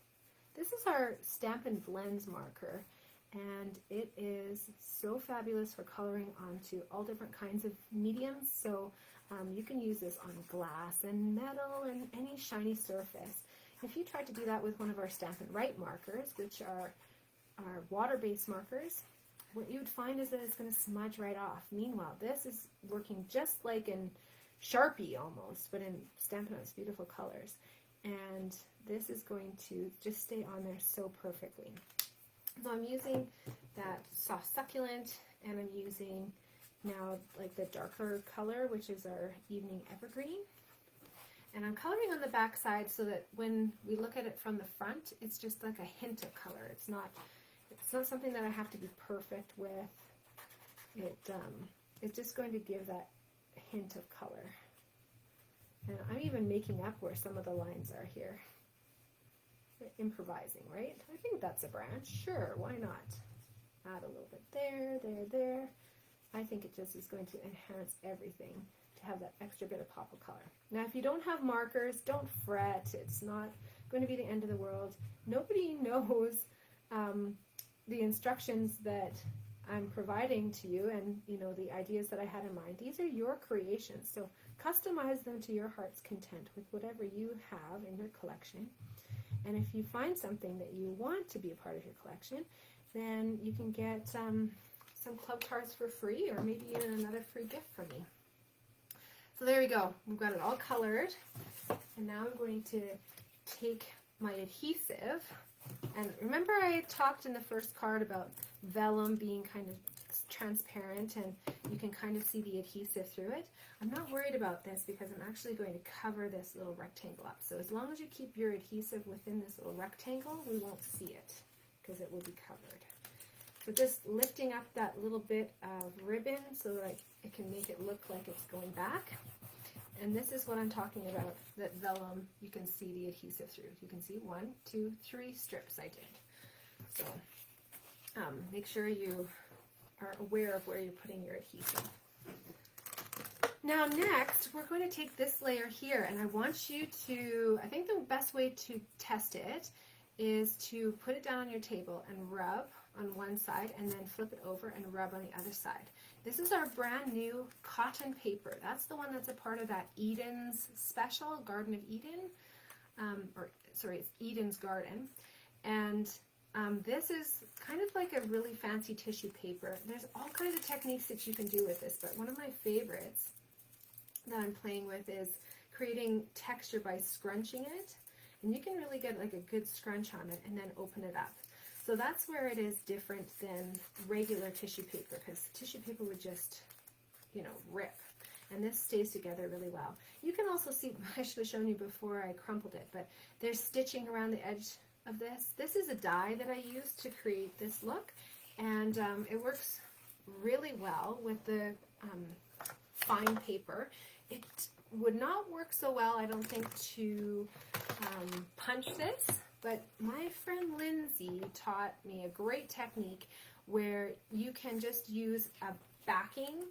This is our Stampin' Blends marker, and it is so fabulous for coloring onto all different kinds of mediums. So you can use this on glass and metal and any shiny surface. If you tried to do that with one of our Stampin' Write markers, which are our water-based markers, what you would find is that it's going to smudge right off. Meanwhile, this is working just like in Sharpie almost, but in Stampin' Up's beautiful colors. And this is going to just stay on there so perfectly. So I'm using that soft succulent, and I'm using now like the darker color, which is our Evening Evergreen. And I'm coloring on the back side so that when we look at it from the front, it's just like a hint of color. It's not something that I have to be perfect with. It's just going to give that hint of color. And I'm even making up where some of the lines are here. Improvising, right? I think that's a branch. Sure, why not? Add a little bit there, there, there. I think it just is going to enhance everything to have that extra bit of pop of color. Now, if you don't have markers, don't fret. It's not going to be the end of the world. Nobody knows the instructions that I'm providing to you, and you know, the ideas that I had in mind. These are your creations, so customize them to your heart's content with whatever you have in your collection. And if you find something that you want to be a part of your collection, then you can get some club cards for free, or maybe even another free gift from me. So there we go. We've got it all colored. And now I'm going to take my adhesive. And remember I talked in the first card about vellum being kind of transparent and you can kind of see the adhesive through it. I'm not worried about this because I'm actually going to cover this little rectangle up. So as long as you keep your adhesive within this little rectangle, we won't see it because it will be covered. So just lifting up that little bit of ribbon so that it can make it look like it's going back. And this is what I'm talking about, that vellum, you can see the adhesive through. You can see 1, 2, 3 strips I did. So make sure you are aware of where you're putting your adhesive. Now next, we're going to take this layer here, and I want you to, I think the best way to test it is to put it down on your table and rub on one side and then flip it over and rub on the other side. This is our brand new cotton paper. That's the one that's a part of that Eden's special, Garden of Eden, it's Eden's Garden. And this is kind of like a really fancy tissue paper. There's all kinds of techniques that you can do with this, but one of my favorites that I'm playing with is creating texture by scrunching it. And you can really get like a good scrunch on it and then open it up. So that's where it is different than regular tissue paper, because tissue paper would just, you know, rip. And this stays together really well. You can also see, I should have shown you before I crumpled it, but there's stitching around the edge of this. This is a die that I used to create this look, and it works really well with the fine paper. It would not work so well, I don't think, to punch this, but my friend Lindsay taught me a great technique where you can just use a backing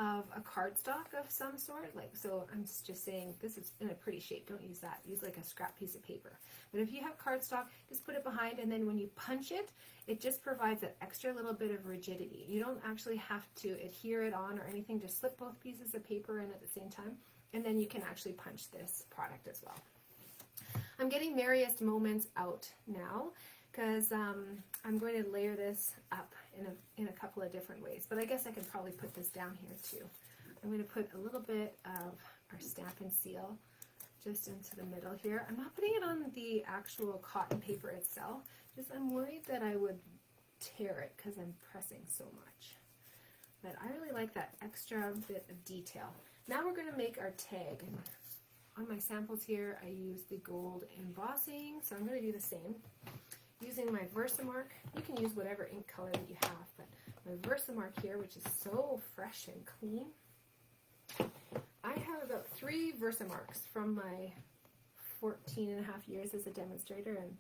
of a cardstock of some sort, like, so I'm just saying this is in a pretty shape, don't use that, use like a scrap piece of paper. But if you have cardstock, just put it behind, and then when you punch it, it just provides an extra little bit of rigidity. You don't actually have to adhere it on or anything, just slip both pieces of paper in at the same time, and then you can actually punch this product as well. I'm getting Merriest Moments out now, because I'm going to layer this up in a couple of different ways, but I guess I could probably put this down here too. I'm going to put a little bit of our Stamp and Seal just into the middle here. I'm not putting it on the actual cotton paper itself, just I'm worried that I would tear it because I'm pressing so much. But I really like that extra bit of detail. Now we're going to make our tag. And on my samples here, I use the gold embossing, so I'm going to do the same. Using my Versamark, you can use whatever ink color that you have, but my Versamark here, which is so fresh and clean, I have about 3 Versamarks from my 14 and a half years as a demonstrator, and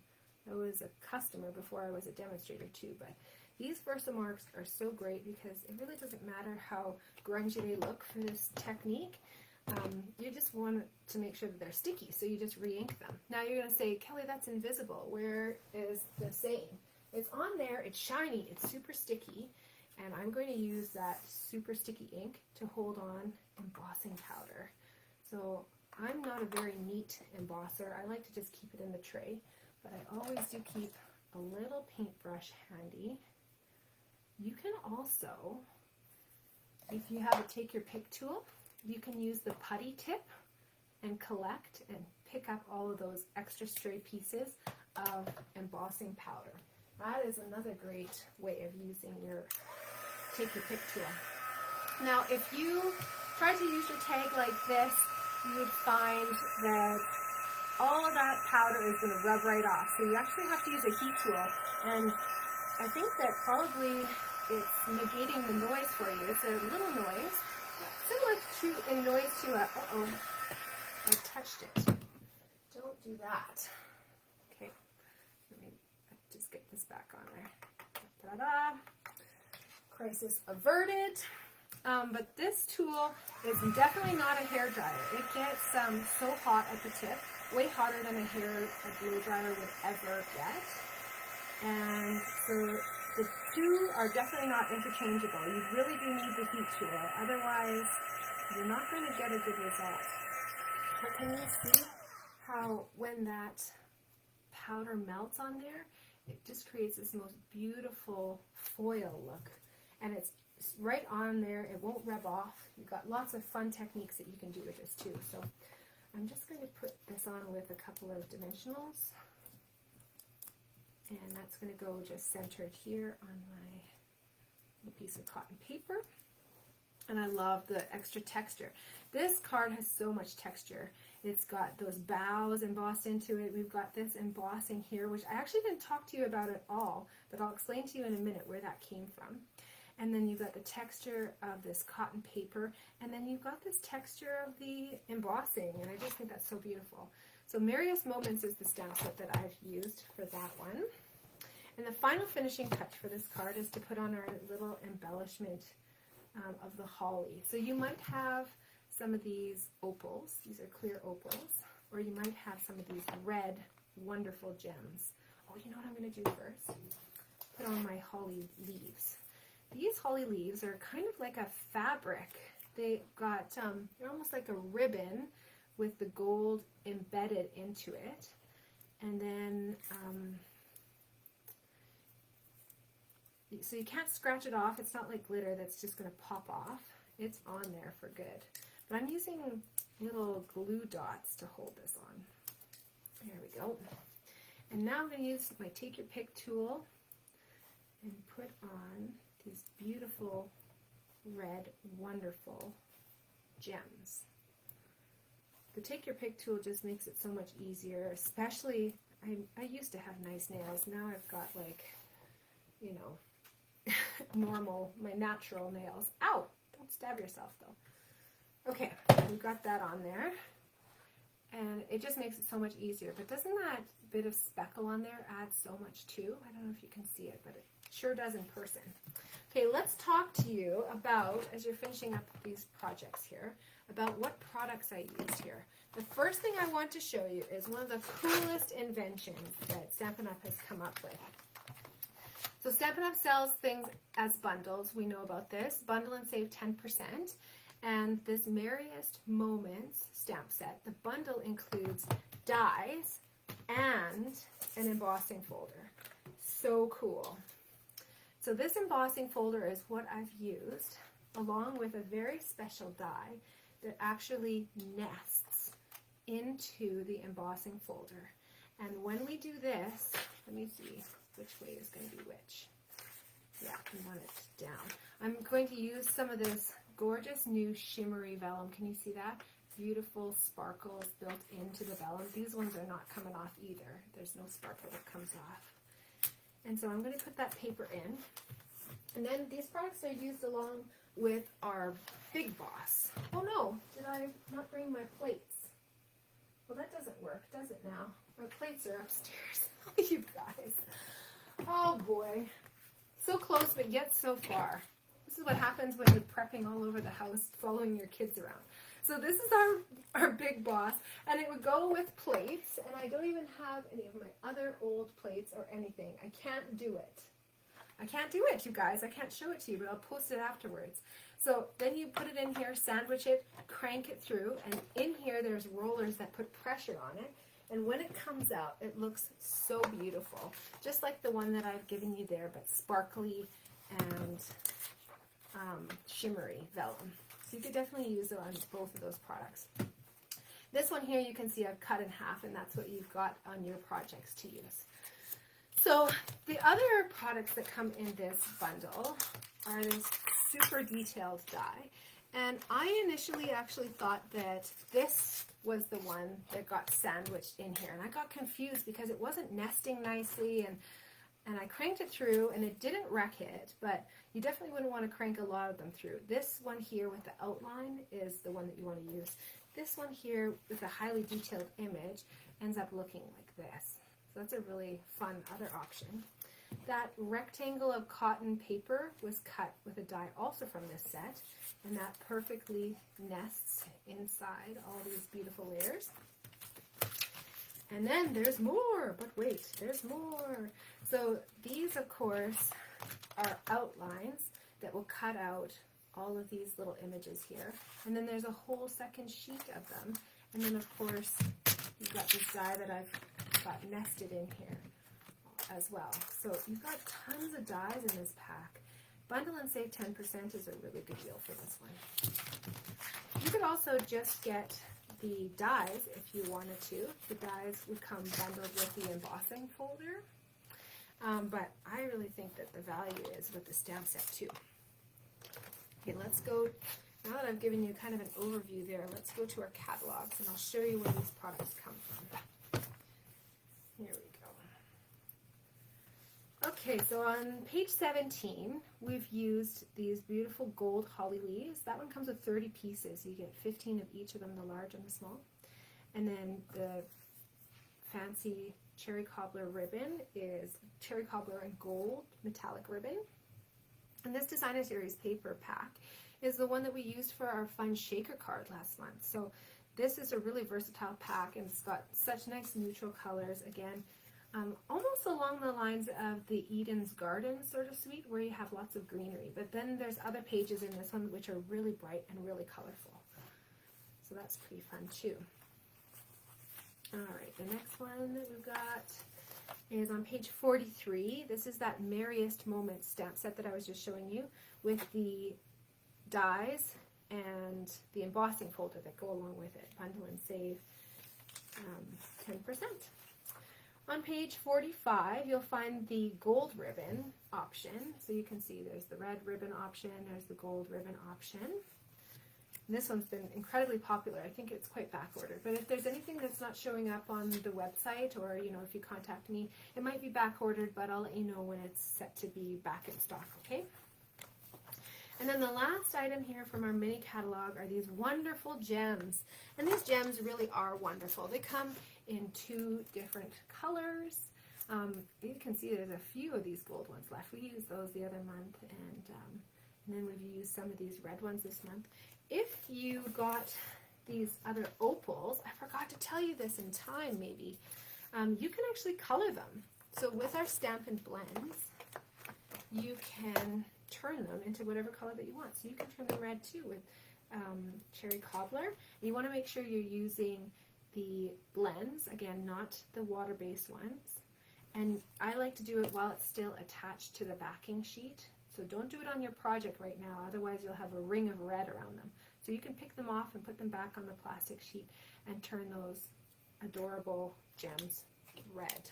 I was a customer before I was a demonstrator too, but these Versamarks are so great because it really doesn't matter how grungy they look for this technique. You just want to make sure that they're sticky, so you just re-ink them. Now you're going to say, Kelly, that's invisible. Where is the saying? It's on there, it's shiny, it's super sticky, and I'm going to use that super sticky ink to hold on embossing powder. So I'm not a very neat embosser. I like to just keep it in the tray, but I always do keep a little paintbrush handy. You can also, if you have a take your pick tool, you can use the putty tip and collect and pick up all of those extra stray pieces of embossing powder. That is another great way of using your take your pick tool. Now, if you try to use your tag like this, you would find that all of that powder is going to rub right off. So you actually have to use a heat tool, and I think that probably it's negating the noise for you. It's a little noise. Similar in noise to a, uh-oh, I touched it. Don't do that. Okay, let me just get this back on there. Ta-da! Crisis averted. But this tool is definitely not a hair dryer. It gets so hot at the tip, way hotter than a blow dryer would ever get. And so the two are definitely not interchangeable. You really do need the heat tool, otherwise you're not going to get a good result. But can you see how when that powder melts on there, it just creates this most beautiful foil look. And it's right on there, it won't rub off. You've got lots of fun techniques that you can do with this too. So I'm just going to put this on with a couple of dimensionals. And that's going to go just centered here on my little piece of cotton paper. And I love the extra texture. This card has so much texture. It's got those bows embossed into it. We've got this embossing here, which I actually didn't talk to you about at all, but I'll explain to you in a minute where that came from. And then you've got the texture of this cotton paper, and then you've got this texture of the embossing, and I just think that's so beautiful. So Merriest Moments is the stamp set that I've used for that one. And the final finishing touch for this card is to put on our little embellishment of the holly. So you might have some of these opals, these are clear opals, or you might have some of these red, wonderful gems. Oh, you know what I'm going to do first? Put on my holly leaves. These holly leaves are kind of like a fabric. They've got, they're almost like a ribbon with the gold embedded into it. And then, so you can't scratch it off. It's not like glitter that's just going to pop off. It's on there for good. But I'm using little glue dots to hold this on. There we go. And now I'm going to use my Take Your Pick tool and put on these beautiful red, wonderful gems. The Take Your Pick tool just makes it so much easier, especially, I used to have nice nails. Now I've got like, you know, normal, my natural nails. Ow! Don't stab yourself though. Okay, we've got that on there. And it just makes it so much easier. But doesn't that bit of speckle on there add so much too? I don't know if you can see it, but Sure does in person. Okay, let's talk to you about, as you're finishing up these projects here, about what products I used here. The first thing I want to show you is one of the coolest inventions that Stampin' Up! Has come up with. So Stampin' Up! Sells things as bundles. We know about this. Bundle and save 10%. And this Merriest Moments stamp set, the bundle includes dies and an embossing folder. So cool. So this embossing folder is what I've used, along with a very special die that actually nests into the embossing folder. And when we do this, let me see which way is going to be which. Yeah, we want it down. I'm going to use some of this gorgeous new shimmery vellum. Can you see that? Beautiful sparkles built into the vellum. These ones are not coming off either. There's no sparkle that comes off. And so I'm going to put that paper in. And then these products are used along with our Big Boss. Oh no, did I not bring my plates? Well, that doesn't work, does it now? My plates are upstairs. Oh, you guys. Oh boy. So close, but yet so far. This is what happens when you're prepping all over the house, following your kids around. So this is our Big Boss, and it would go with plates, and I don't even have any of my other old plates or anything. I can't do it. I can't do it, you guys. I can't show it to you, but I'll post it afterwards. So then you put it in here, sandwich it, crank it through, and in here there's rollers that put pressure on it, and when it comes out, it looks so beautiful. Just like the one that I've given you there, but sparkly and shimmery vellum. So you could definitely use it on both of those products. This one here you can see I've cut in half, and that's what you've got on your projects to use. So the other products that come in this bundle are this super detailed die. And I initially actually thought that this was the one that got sandwiched in here. And I got confused because it wasn't nesting nicely, and I cranked it through, and it didn't wreck it, but you definitely wouldn't want to crank a lot of them through. This one here with the outline is the one that you want to use. This one here with a highly detailed image ends up looking like this. So that's a really fun other option. That rectangle of cotton paper was cut with a die also from this set, and that perfectly nests inside all these beautiful layers. And then there's more, but wait, there's more. So these, of course, are outlines that will cut out all of these little images here. And then there's a whole second sheet of them. And then, of course, you've got this die that I've got nested in here as well. So you've got tons of dies in this pack. Bundle and save 10% is a really good deal for this one. You could also just get the dies if you wanted to. The dies would come bundled with the embossing folder. But I really think that the value is with the stamp set too. Okay, let's go, now that I've given you kind of an overview there, let's go to our catalogs and I'll show you where these products come from. Here we go. Okay, so on page 17, we've used these beautiful gold holly leaves. That one comes with 30 pieces. You get 15 of each of them, the large and the small. And then the fancy cherry cobbler ribbon is cherry cobbler and gold metallic ribbon. And this designer series paper pack is the one that we used for our fun shaker card last month. So this is a really versatile pack, and it's got such nice neutral colors. Again, almost along the lines of the Eden's Garden sort of suite, where you have lots of greenery. But then there's other pages in this one which are really bright and really colorful. So that's pretty fun too. Alright, the next one that we've got is on page 43. This is that Merriest Moments stamp set that I was just showing you with the dies and the embossing folder that go along with it. Bundle and save 10%. On page 45, you'll find the gold ribbon option. So you can see there's the red ribbon option, there's the gold ribbon option. And this one's been incredibly popular. I think it's quite back ordered. But if there's anything that's not showing up on the website, or if you contact me, it might be back ordered, but I'll let you know when it's set to be back in stock, okay? And then the last item here from our mini catalog are these wonderful gems. And these gems really are wonderful. They come in 2 different colors. You can see there's a few of these gold ones left. We used those the other month, and then we've used some of these red ones this month. If you got these other opals, I forgot to tell you this in time maybe, you can actually color them. So with our Stampin' Blends, you can turn them into whatever color that you want. So you can turn them red too with Cherry Cobbler. And you want to make sure you're using the blends, again, not the water-based ones. And I like to do it while it's still attached to the backing sheet. So don't do it on your project right now, otherwise you'll have a ring of red around them. So you can pick them off and put them back on the plastic sheet and turn those adorable gems red.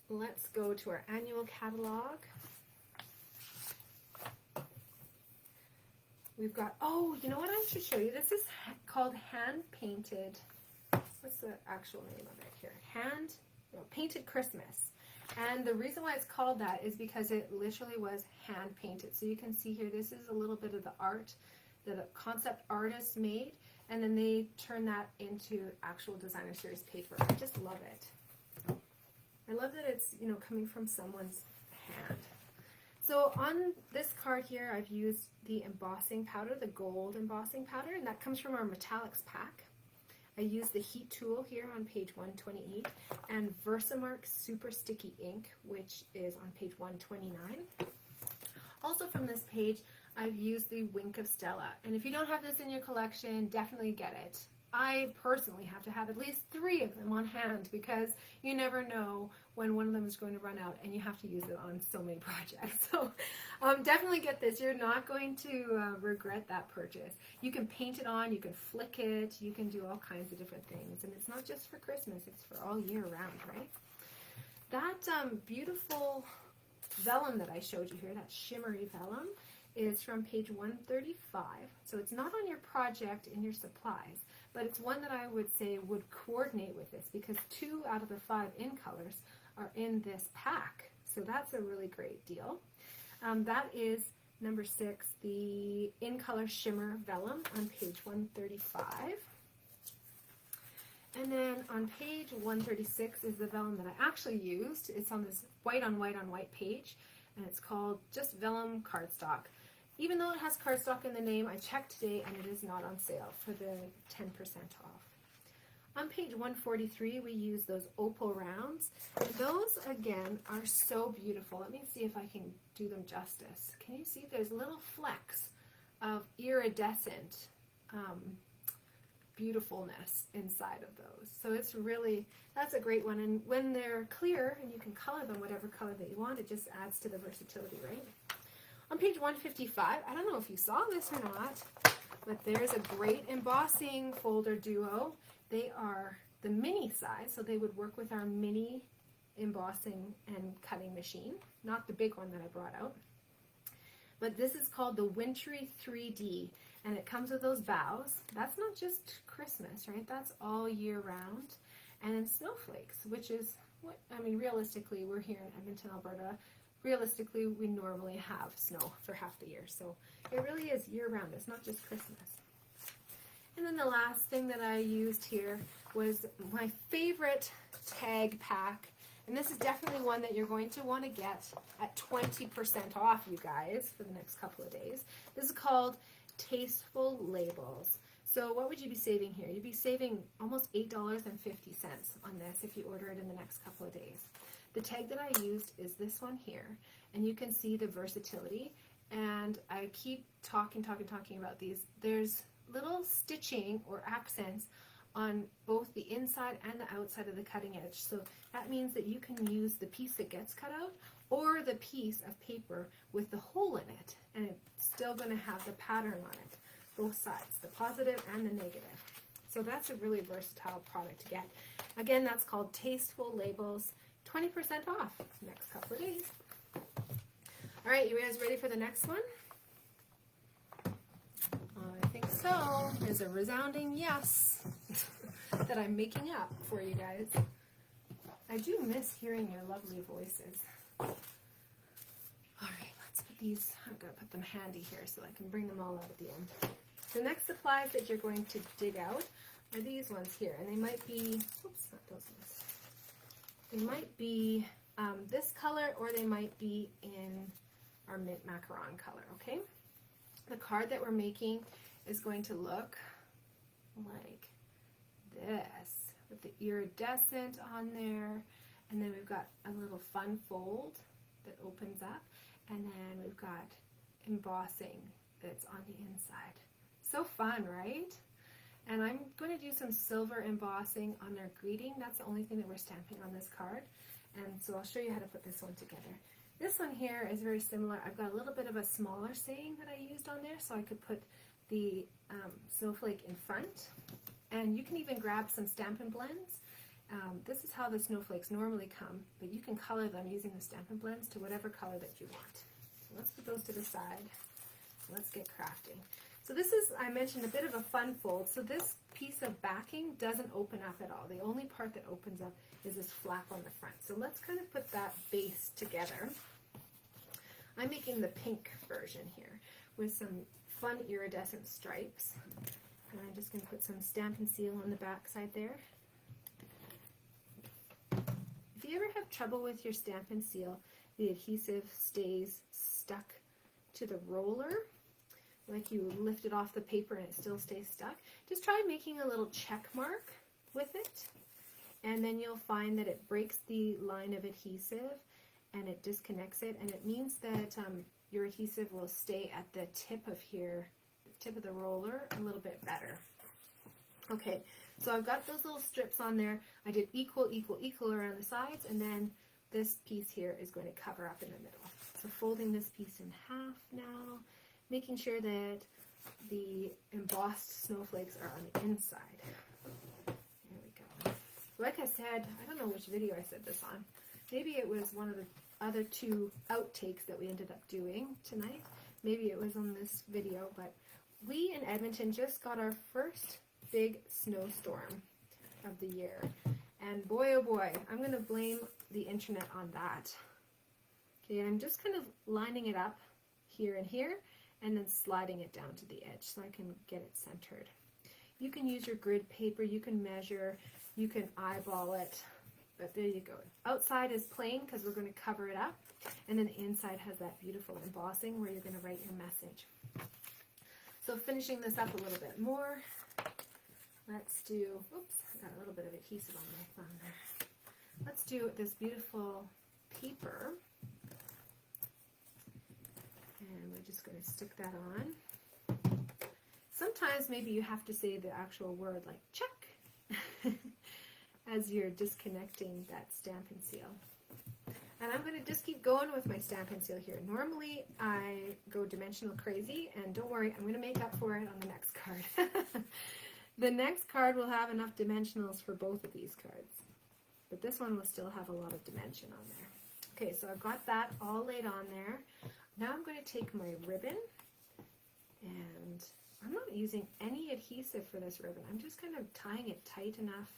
Let's go to our annual catalog. We've got, oh, you know what I should show you? This is called hand painted. What's the actual name of it here? Painted Christmas. And the reason why it's called that is because it literally was hand painted. So you can see here, this is a little bit of the art that a concept artist made, and then they turn that into actual designer series paper. I just love it. I love that it's, you know, coming from someone's hand. So on this card here, I've used the embossing powder, the gold embossing powder, and that comes from our metallics pack. I used the heat tool here on page 128 and Versamark Super Sticky Ink, which is on page 129. Also from this page, I've used the Wink of Stella. And if you don't have this in your collection, definitely get it. I personally have to have at least 3 of them on hand because you never know when one of them is going to run out and you have to use it on so many projects. So definitely get this. You're not going to regret that purchase. You can paint it on, you can flick it, you can do all kinds of different things. And it's not just for Christmas, it's for all year round, right? That beautiful vellum that I showed you here, that shimmery vellum, is from page 135. So it's not on your project in your supplies, but it's one that I would say would coordinate with this because 2 out of the 5 in colors are in this pack. So that's a really great deal. That is number 6, the in color shimmer vellum on page 135. And then on page 136 is the vellum that I actually used. It's on this white on white on white page, and it's called just vellum cardstock. Even though it has cardstock in the name, I checked today and it is not on sale for the 10% off. On page 143, we use those opal rounds. And those, again, are so beautiful. Let me see if I can do them justice. Can you see there's little flecks of iridescent beautifulness inside of those. So it's really, that's a great one. And when they're clear and you can color them whatever color that you want, it just adds to the versatility, right? On page 155, I don't know if you saw this or not, but there's a great embossing folder duo. They are the mini size, so they would work with our mini embossing and cutting machine, not the big one that I brought out. But this is called the Wintry 3D, and it comes with those bows. That's not just Christmas, right? That's all year round. And then Snowflakes, which is what, I mean, realistically, we're here in Edmonton, Alberta. Realistically, we normally have snow for half the year, so it really is year-round. It's not just Christmas. And then the last thing that I used here was my favorite tag pack, and this is definitely one that you're going to want to get at 20% off, you guys, for the next couple of days. This is called Tasteful Labels. So what would you be saving here? You'd be saving almost $8.50 on this if you order it in the next couple of days. The tag that I used is this one here, and you can see the versatility, and I keep talking about these. There's little stitching or accents on both the inside and the outside of the cutting edge, so that means that you can use the piece that gets cut out or the piece of paper with the hole in it, and it's still going to have the pattern on it, both sides, the positive and the negative. So that's a really versatile product to get. Again, that's called Tasteful Labels. 20% off next couple of days. All right, you guys ready for the next one? I think so. There's a resounding yes that I'm making up for you guys. I do miss hearing your lovely voices. All right, let's put these, I'm going to put them handy here so I can bring them all out at the end. The next supplies that you're going to dig out are these ones here, and they might be, oops, not those ones. They might be this color, or they might be in our mint macaron color, okay? The card that we're making is going to look like this, with the iridescent on there, and then we've got a little fun fold that opens up, and then we've got embossing that's on the inside. So fun, right? And I'm going to do some silver embossing on their greeting. That's the only thing that we're stamping on this card, and so I'll show you how to put this one together. This one here is very similar. I've got a little bit of a smaller saying that I used on there, so I could put the snowflake in front, and you can even grab some Stampin' Blends. This is how the snowflakes normally come, but you can color them using the Stampin' Blends to whatever color that you want. So let's put those to the side. Let's get crafting. So this is, I mentioned, a bit of a fun fold. So this piece of backing doesn't open up at all. The only part that opens up is this flap on the front. So let's kind of put that base together. I'm making the pink version here with some fun iridescent stripes. And I'm just going to put some Stampin' Seal on the back side there. If you ever have trouble with your Stampin' Seal, the adhesive stays stuck to the roller, like you lift it off the paper and it still stays stuck, just try making a little check mark with it, and then you'll find that it breaks the line of adhesive and it disconnects it, and it means that your adhesive will stay at the tip of here, the tip of the roller, a little bit better. Okay, so I've got those little strips on there. I did equal, equal, equal around the sides, and then this piece here is going to cover up in the middle. So folding this piece in half now, making sure that the embossed snowflakes are on the inside. There we go. Like I said, I don't know which video I said this on. Maybe it was one of the other two outtakes that we ended up doing tonight. Maybe it was on this video, but we in Edmonton just got our first big snowstorm of the year. And boy, oh boy, I'm going to blame the internet on that. Okay, I'm just kind of lining it up here and here, and then sliding it down to the edge so I can get it centered. You can use your grid paper, you can measure, you can eyeball it, but there you go. Outside is plain because we're going to cover it up, and then the inside has that beautiful embossing where you're going to write your message. So finishing this up a little bit more, let's do, oops, I got a little bit of adhesive on my thumb there. Let's do this beautiful paper. And we're just going to stick that on. Sometimes maybe you have to say the actual word like check as you're disconnecting that Stampin' Seal. And I'm going to just keep going with my Stampin' Seal here. Normally I go dimensional crazy, and don't worry, I'm going to make up for it on the next card. The next card will have enough dimensionals for both of these cards, but this one will still have a lot of dimension on there. Okay, so I've got that all laid on there. Now I'm going to take my ribbon, and I'm not using any adhesive for this ribbon. I'm just kind of tying it tight enough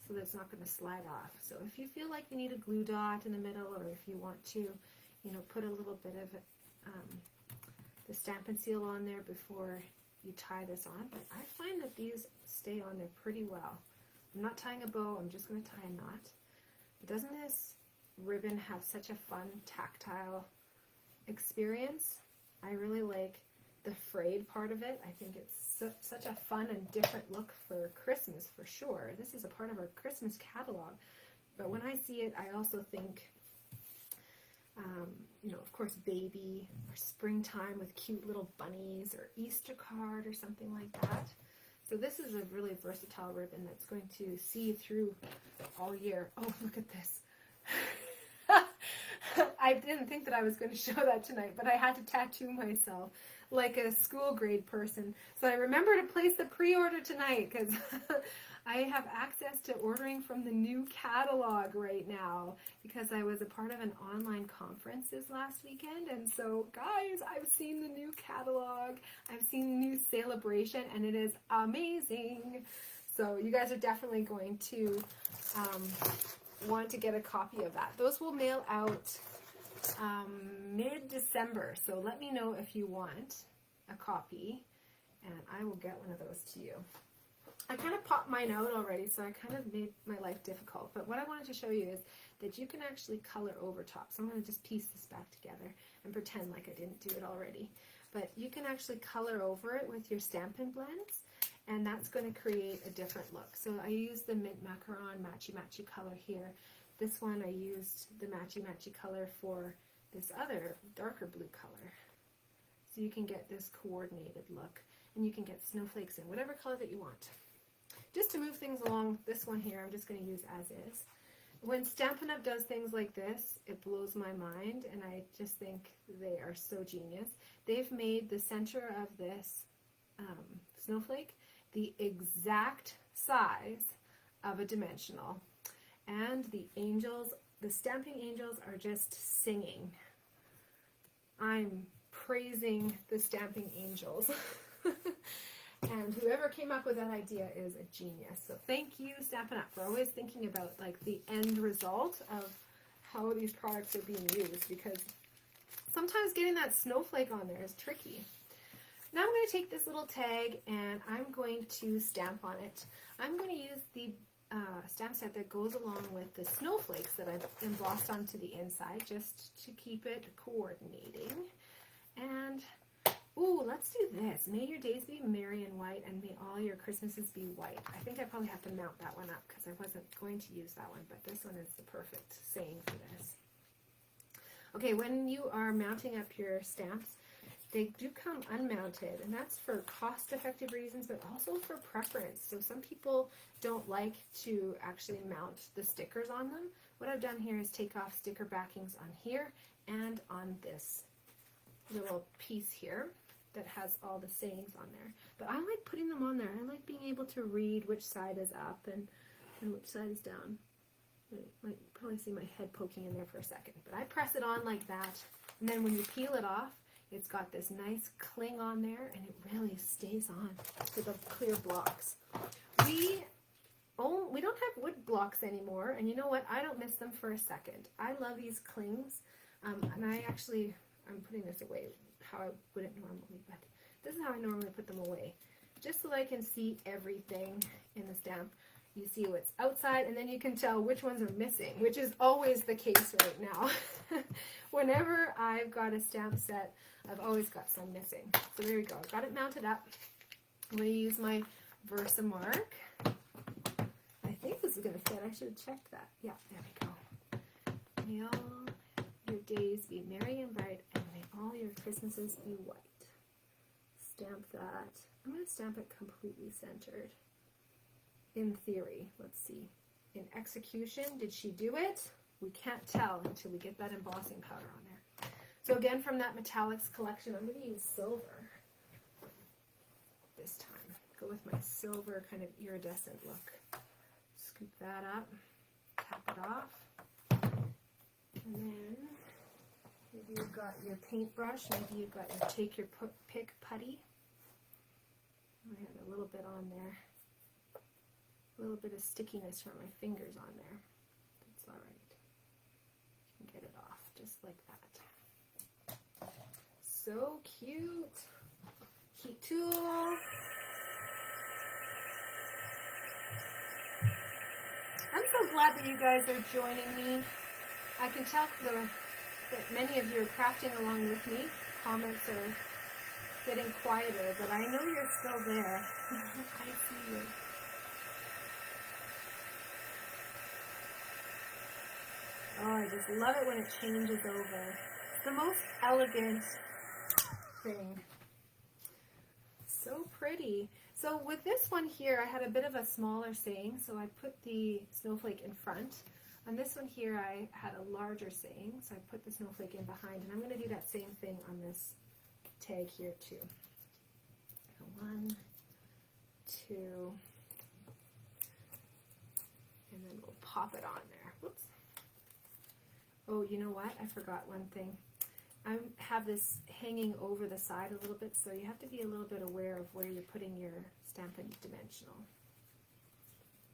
so that it's not going to slide off. So if you feel like you need a glue dot in the middle, or if you want to, you know, put a little bit of the Stampin' Seal on there before you tie this on, but I find that these stay on there pretty well. I'm not tying a bow, I'm just going to tie a knot. But doesn't this ribbon have such a fun tactile experience? I really like the frayed part of it. I think it's such a fun and different look for Christmas for sure. This is a part of our Christmas catalog, but when I see it, I also think you know, of course, baby, or springtime with cute little bunnies, or Easter card, or something like that. So this is a really versatile ribbon that's going to see you through all year. Oh, look at this. I didn't think that I was going to show that tonight, but I had to tattoo myself like a school grade person. So I remember to place the pre-order tonight, because I have access to ordering from the new catalog right now, because I was a part of an online conference this last weekend. And so guys, I've seen the new catalog, I've seen the new celebration, and it is amazing. So you guys are definitely going to want to get a copy of that. Those will mail out mid-December, so let me know if you want a copy, and I will get one of those to you. I kind of popped mine out already, so I kind of made my life difficult. But what I wanted to show you is that you can actually color over top. So I'm going to just piece this back together and pretend like I didn't do it already. But you can actually color over it with your Stampin' Blends, and that's going to create a different look. So I used the Mint Macaron Matchy Matchy color here. This one I used the Matchy Matchy color for this other darker blue color. So you can get this coordinated look, and you can get snowflakes in whatever color that you want. Just to move things along, this one here I'm just going to use as is. When Stampin' Up! Does things like this, it blows my mind, and I just think they are so genius. They've made the center of this snowflake the exact size of a dimensional. And the angels, the stamping angels, are just singing. I'm praising the stamping angels. And whoever came up with that idea is a genius. So thank you, Stampin' Up!, for always thinking about like the end result of how these products are being used, because sometimes getting that snowflake on there is tricky. Now I'm going to take this little tag and I'm going to stamp on it. I'm going to use the stamp set that goes along with the snowflakes that I've embossed onto the inside, just to keep it coordinating. And ooh, let's do this. May your days be merry and white, and may all your Christmases be white. I think I probably have to mount that one up because I wasn't going to use that one, but this one is the perfect saying for this. Okay, when you are mounting up your stamps, they do come unmounted, and that's for cost-effective reasons, but also for preference. So some people don't like to actually mount the stickers on them. What I've done here is take off sticker backings on here and on this little piece here that has all the sayings on there. But I like putting them on there. I like being able to read which side is up and which side is down. You might probably see my head poking in there for a second. But I press it on like that, and then when you peel it off, it's got this nice cling on there, and it really stays on to the clear blocks. We don't have wood blocks anymore, and you know what? I don't miss them for a second. I love these clings, and I'm putting this away how I wouldn't normally, but this is how I normally put them away, just so I can see everything in the stamp. You see what's outside, and then you can tell which ones are missing, which is always the case right now. Whenever I've got a stamp set, I've always got some missing. So there we go. I've got it mounted up. I'm going to use my Versamark. I think this is going to fit. I should have checked that. Yeah, there we go. May all your days be merry and bright, and may all your Christmases be white. Stamp that. I'm going to stamp it completely centered. In theory, let's see. In execution, did she do it? We can't tell until we get that embossing powder on there. So again, from that metallics collection, I'm going to use silver this time. Go with my silver kind of iridescent look. Scoop that up, tap it off, and then maybe you've got your paintbrush, maybe you've got your take your pick putty. I had a little bit on there. A little bit of stickiness from my fingers on there. That's all right. You can get it off just like that. So cute. Heat tool. I'm so glad that you guys are joining me. I can tell that many of you are crafting along with me. Comments are getting quieter, but I know you're still there. I see you. Oh, I just love it when it changes over. It's the most elegant thing. So pretty. So with this one here, I had a bit of a smaller saying, so I put the snowflake in front. On this one here, I had a larger saying, so I put the snowflake in behind, and I'm going to do that same thing on this tag here too. 1, 2, and then we'll pop it on there. Whoops. Oh, you know what? I forgot one thing. I have this hanging over the side a little bit, so you have to be a little bit aware of where you're putting your Stampin' Dimensional.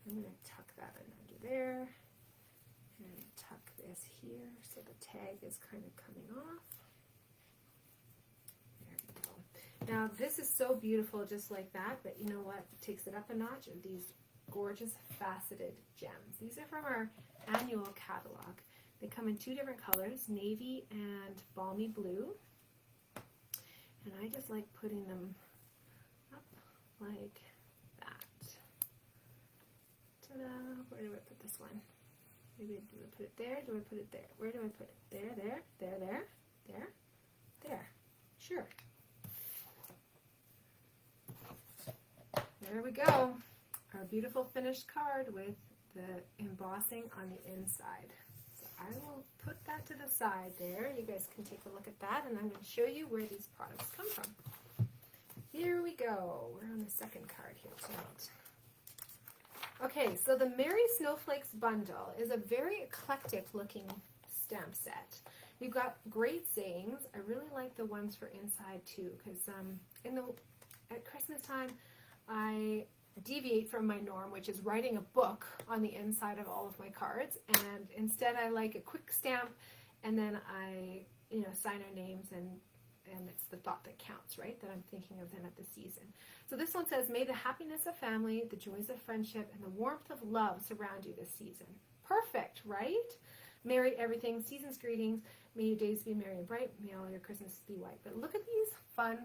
I'm going to tuck that in under there, and tuck this here so the tag is kind of coming off. There we go. Now this is so beautiful just like that, but you know what takes it up a notch are these gorgeous faceted gems. These are from our annual catalog. They come in 2 different colors, navy and balmy blue. And I just like putting them up like that. Ta-da! Where do I put this one? Maybe do I put it there? Do I put it there? Where do I put it? There, there, there, there, there, there. Sure. There we go. Our beautiful finished card with the embossing on the inside. So I will put that to the side there. You guys can take a look at that, and I'm going to show you where these products come from. Here we go. We're on the second card here tonight. Okay, so the Merry Snowflakes bundle is a very eclectic looking stamp set. You've got great sayings. I really like the ones for inside too, because at Christmas time I deviate from my norm, which is writing a book on the inside of all of my cards, and instead I like a quick stamp, and then I sign our names, and it's the thought that counts, right, that I'm thinking of then at the season. So this one says, may the happiness of family, the joys of friendship, and the warmth of love surround you this season. Perfect, right? Merry everything, season's greetings, may your days be merry and bright, may all your Christmas be white. But look at these fun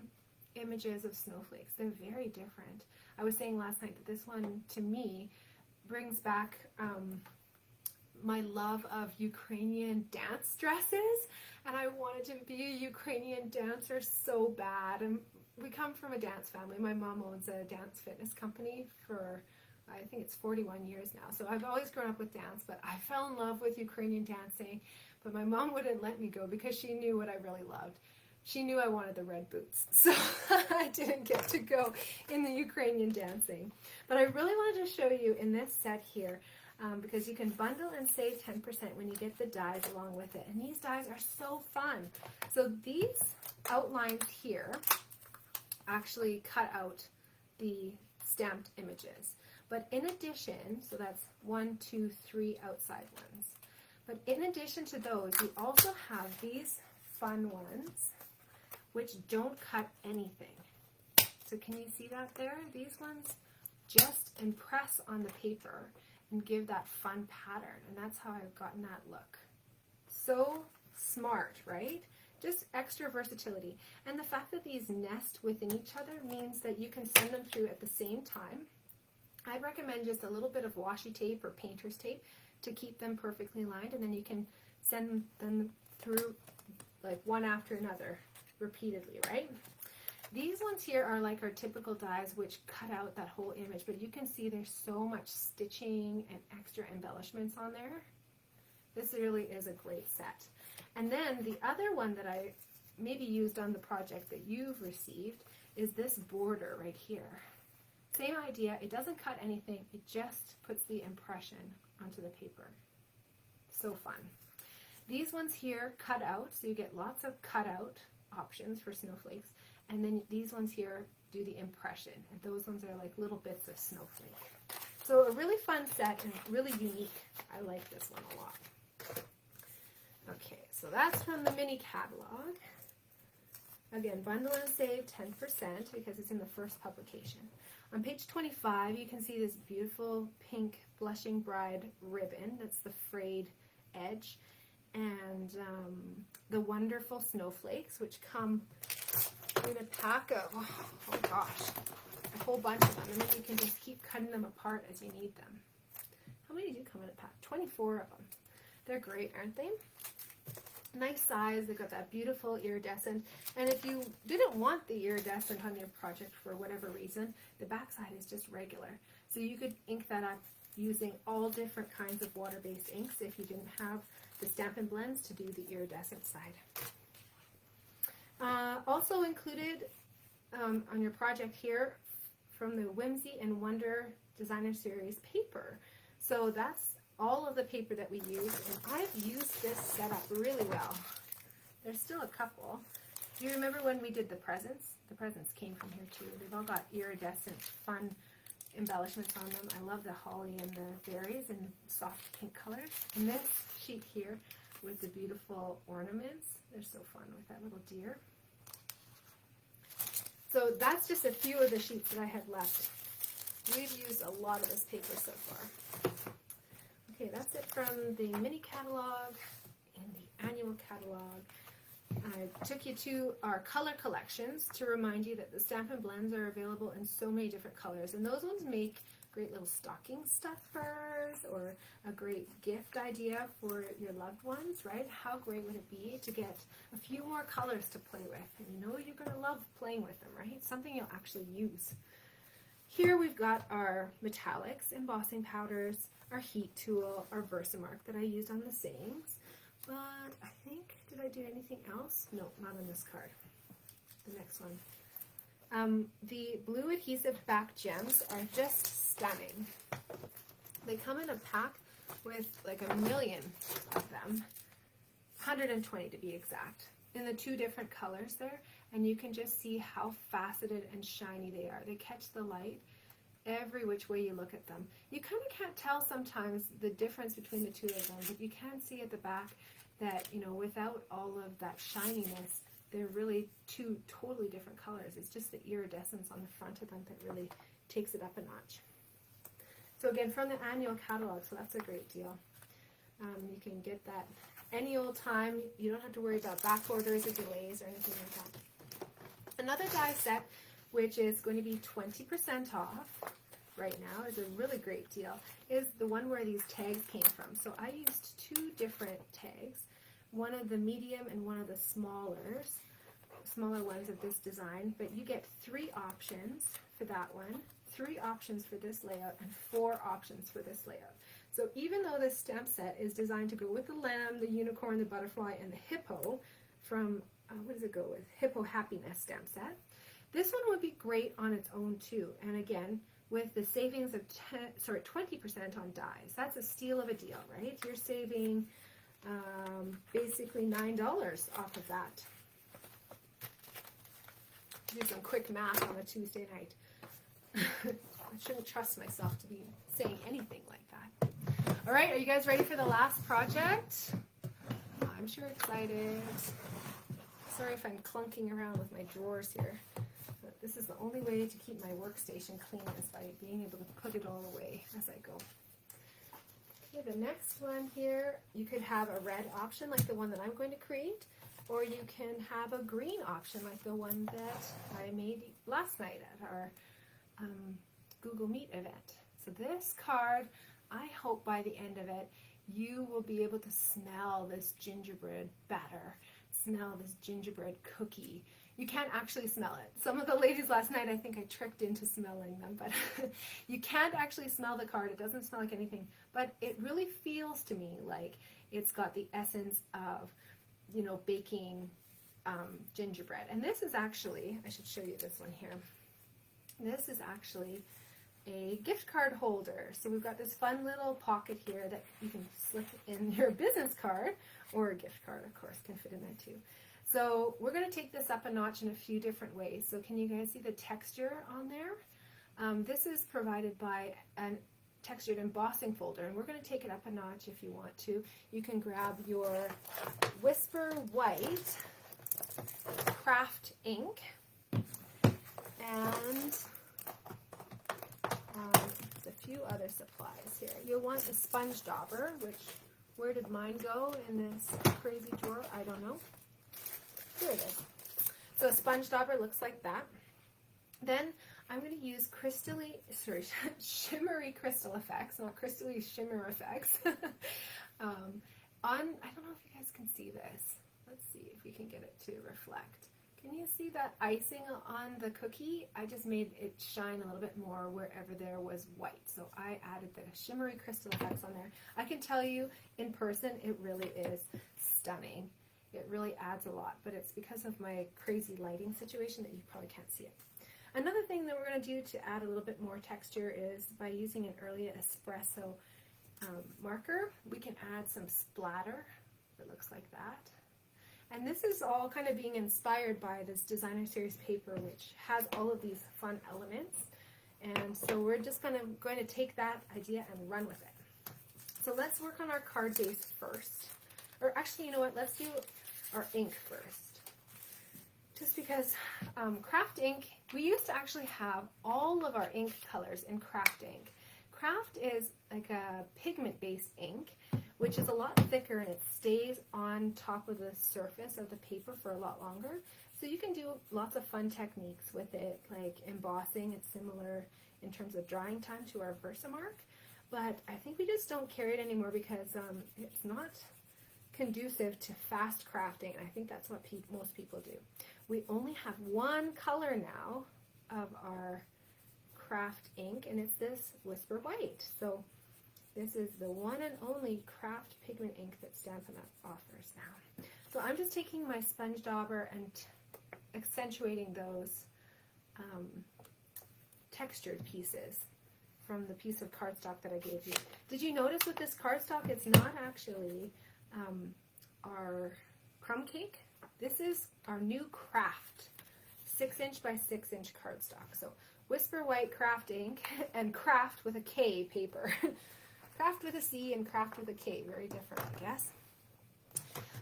images of snowflakes. They're very different. I was saying last night that this one, to me, brings back my love of Ukrainian dance dresses, and I wanted to be a Ukrainian dancer so bad. And we come from a dance family. My mom owns a dance fitness company for, I think it's 41 years now. So I've always grown up with dance, but I fell in love with Ukrainian dancing, but my mom wouldn't let me go because she knew what I really loved. She knew I wanted the red boots, so I didn't get to go in the Ukrainian dancing. But I really wanted to show you in this set here, because you can bundle and save 10% when you get the dies along with it. And these dies are so fun. So these outlines here actually cut out the stamped images. But in addition, so that's 1, 2, 3 outside ones. But in addition to those, you also have these fun ones which don't cut anything. So can you see that there? These ones just impress on the paper and give that fun pattern, and that's how I've gotten that look. So smart, right? Just extra versatility. And the fact that these nest within each other means that you can send them through at the same time. I'd recommend just a little bit of washi tape or painter's tape to keep them perfectly lined, and then you can send them through like one after another repeatedly, right? These ones here are like our typical dies which cut out that whole image, but you can see there's so much stitching and extra embellishments on there. This really is a great set. And then the other one that I maybe used on the project that you've received is this border right here. Same idea, it doesn't cut anything, it just puts the impression onto the paper. So fun. These ones here cut out, so you get lots of cutout options for snowflakes, and then these ones here do the impression, and those ones are like little bits of snowflake. So a really fun set and really unique. I like this one a lot. Okay, so that's from the mini catalog. Again, bundle and save 10% because it's in the first publication. On page 25, you can see this beautiful pink Blushing Bride ribbon. That's the frayed edge. And the wonderful snowflakes, which come in a pack of, oh gosh, a whole bunch of them. And then you can just keep cutting them apart as you need them. How many do come in a pack? 24 of them. They're great, aren't they? Nice size. They've got that beautiful iridescent. And if you didn't want the iridescent on your project for whatever reason, the back side is just regular. So you could ink that up using all different kinds of water-based inks if you didn't have the Stampin' Blends to do the iridescent side. Also included on your project here from the Whimsy and Wonder Designer Series paper. So that's all of the paper that we use, and I've used this setup really well. There's still a couple. Do you remember when we did the presents? The presents came from here too. They've all got iridescent, fun embellishments on them. I love the holly and the berries and soft pink colors. And this sheet here with the beautiful ornaments. They're so fun with that little deer. So that's just a few of the sheets that I had left. We've used a lot of this paper so far. Okay, that's it from the mini catalog and the annual catalog. I took you to our color collections to remind you that the Stampin' Blends are available in so many different colors, and those ones make great little stocking stuffers or a great gift idea for your loved ones, right? How great would it be to get a few more colors to play with? And you know you're going to love playing with them, right? Something you'll actually use. Here we've got our metallics, embossing powders, our heat tool, our Versamark that I used on the sayings. But I think, did I do anything else? No, not on this card. The next one. The blue adhesive back gems are just stunning. They come in a pack with like 1 million of them, 120 to be exact, in the 2 different colors there, and you can just see how faceted and shiny they are. They catch the light every which way you look at them. You kind of can't tell sometimes the difference between the 2 of them, but you can see at the back that, you know, without all of that shininess, they're really 2 totally different colors. It's just the iridescence on the front of them that really takes it up a notch. So again, from the annual catalog, so that's a great deal. You can get that any old time. You don't have to worry about back orders or delays or anything like that. Another die set, which is going to be 20% off right now, is a really great deal, is the one where these tags came from. So I used 2 different tags, one of the medium and one of the smaller ones of this design, but you get 3 options for that one, 3 options for this layout, and 4 options for this layout. So even though this stamp set is designed to go with the lamb, the unicorn, the butterfly, and the hippo from, what does it go with? Hippo Happiness stamp set. This one would be great on its own too. And again, with the savings of 20% on dies, that's a steal of a deal, right? You're saving basically $9 off of that. Do some quick math on a Tuesday night. I shouldn't trust myself to be saying anything like that. All right, are you guys ready for the last project? I'm sure excited. Sorry if I'm clunking around with my drawers here. But this is the only way to keep my workstation clean, is by being able to put it all away as I go. Okay, the next one here, you could have a red option like the one that I'm going to create, or you can have a green option like the one that I made last night at our Google Meet event. So this card, I hope by the end of it, you will be able to smell this gingerbread batter, smell this gingerbread cookie. You can't actually smell it. Some of the ladies last night, I think I tricked into smelling them, but you can't actually smell the card. It doesn't smell like anything, but it really feels to me like it's got the essence of, you know, baking gingerbread. And this is actually, I should show you this one here. This is actually a gift card holder. So we've got this fun little pocket here that you can slip in your business card, or a gift card, of course, can fit in there too. So we're going to take this up a notch in a few different ways. So can you guys see the texture on there? This is provided by a textured embossing folder, and we're going to take it up a notch if you want to. You can grab your Whisper White craft ink, and there's a few other supplies here. You'll want a sponge dauber, which, where did mine go in this crazy drawer? I don't know. Here it is. So a sponge dauber looks like that. Then I'm going to use shimmery crystal effects, not crystally shimmer effects. I don't know if you guys can see this. Let's see if we can get it to reflect. Can you see that icing on the cookie? I just made it shine a little bit more wherever there was white. So I added the shimmery crystal effects on there. I can tell you in person, it really is stunning. It really adds a lot, but it's because of my crazy lighting situation that you probably can't see it. Another thing that we're going to do to add a little bit more texture is by using an early Espresso marker, we can add some splatter that looks like that. And this is all kind of being inspired by this designer series paper, which has all of these fun elements. And so we're just going to take that idea and run with it. So let's work on our card base first. Or actually, you know what, let's do our ink first. Just because craft ink We used to actually have all of our ink colors in craft ink. Craft is like a pigment-based ink, which is a lot thicker and it stays on top of the surface of the paper for a lot longer. So you can do lots of fun techniques with it, like embossing. It's similar in terms of drying time to our Versamark, but I think we just don't carry it anymore because it's not conducive to fast crafting, and I think that's what most people do. We only have one color now of our craft ink, and it's this Whisper White. So this is the one and only craft pigment ink that Stampin' Up! Offers now. So I'm just taking my sponge dauber and accentuating those textured pieces from the piece of cardstock that I gave you. Did you notice with this cardstock, it's not actually our crumb cake? This is our new craft 6" by 6" cardstock. So Whisper White craft ink and craft with a K paper. Craft with a C and craft with a K. Very different, I guess.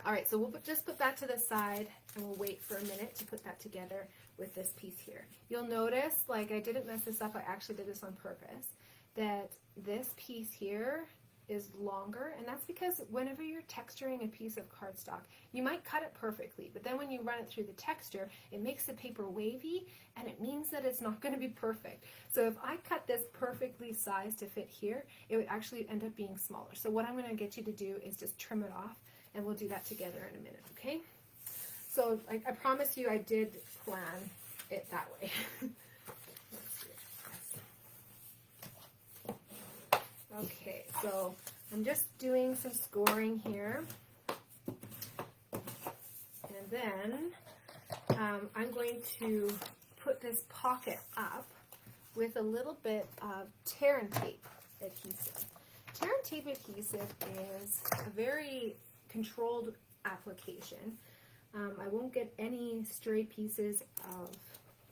All right, so we'll just put that to the side and we'll wait for a minute to put that together with this piece here. You'll notice, like I didn't mess this up, I actually did this on purpose, that this piece here is longer, and that's because whenever you're texturing a piece of cardstock, you might cut it perfectly, but then when you run it through the texture, it makes the paper wavy, and it means that it's not going to be perfect. So if I cut this perfectly sized to fit here, it would actually end up being smaller. So what I'm going to get you to do is just trim it off, and we'll do that together in a minute, okay? So I promise you I did plan it that way. Okay, so I'm just doing some scoring here, and then I'm going to put this pocket up with a little bit of tear and tape adhesive. Tear and tape adhesive is a very controlled application. I won't get any stray pieces of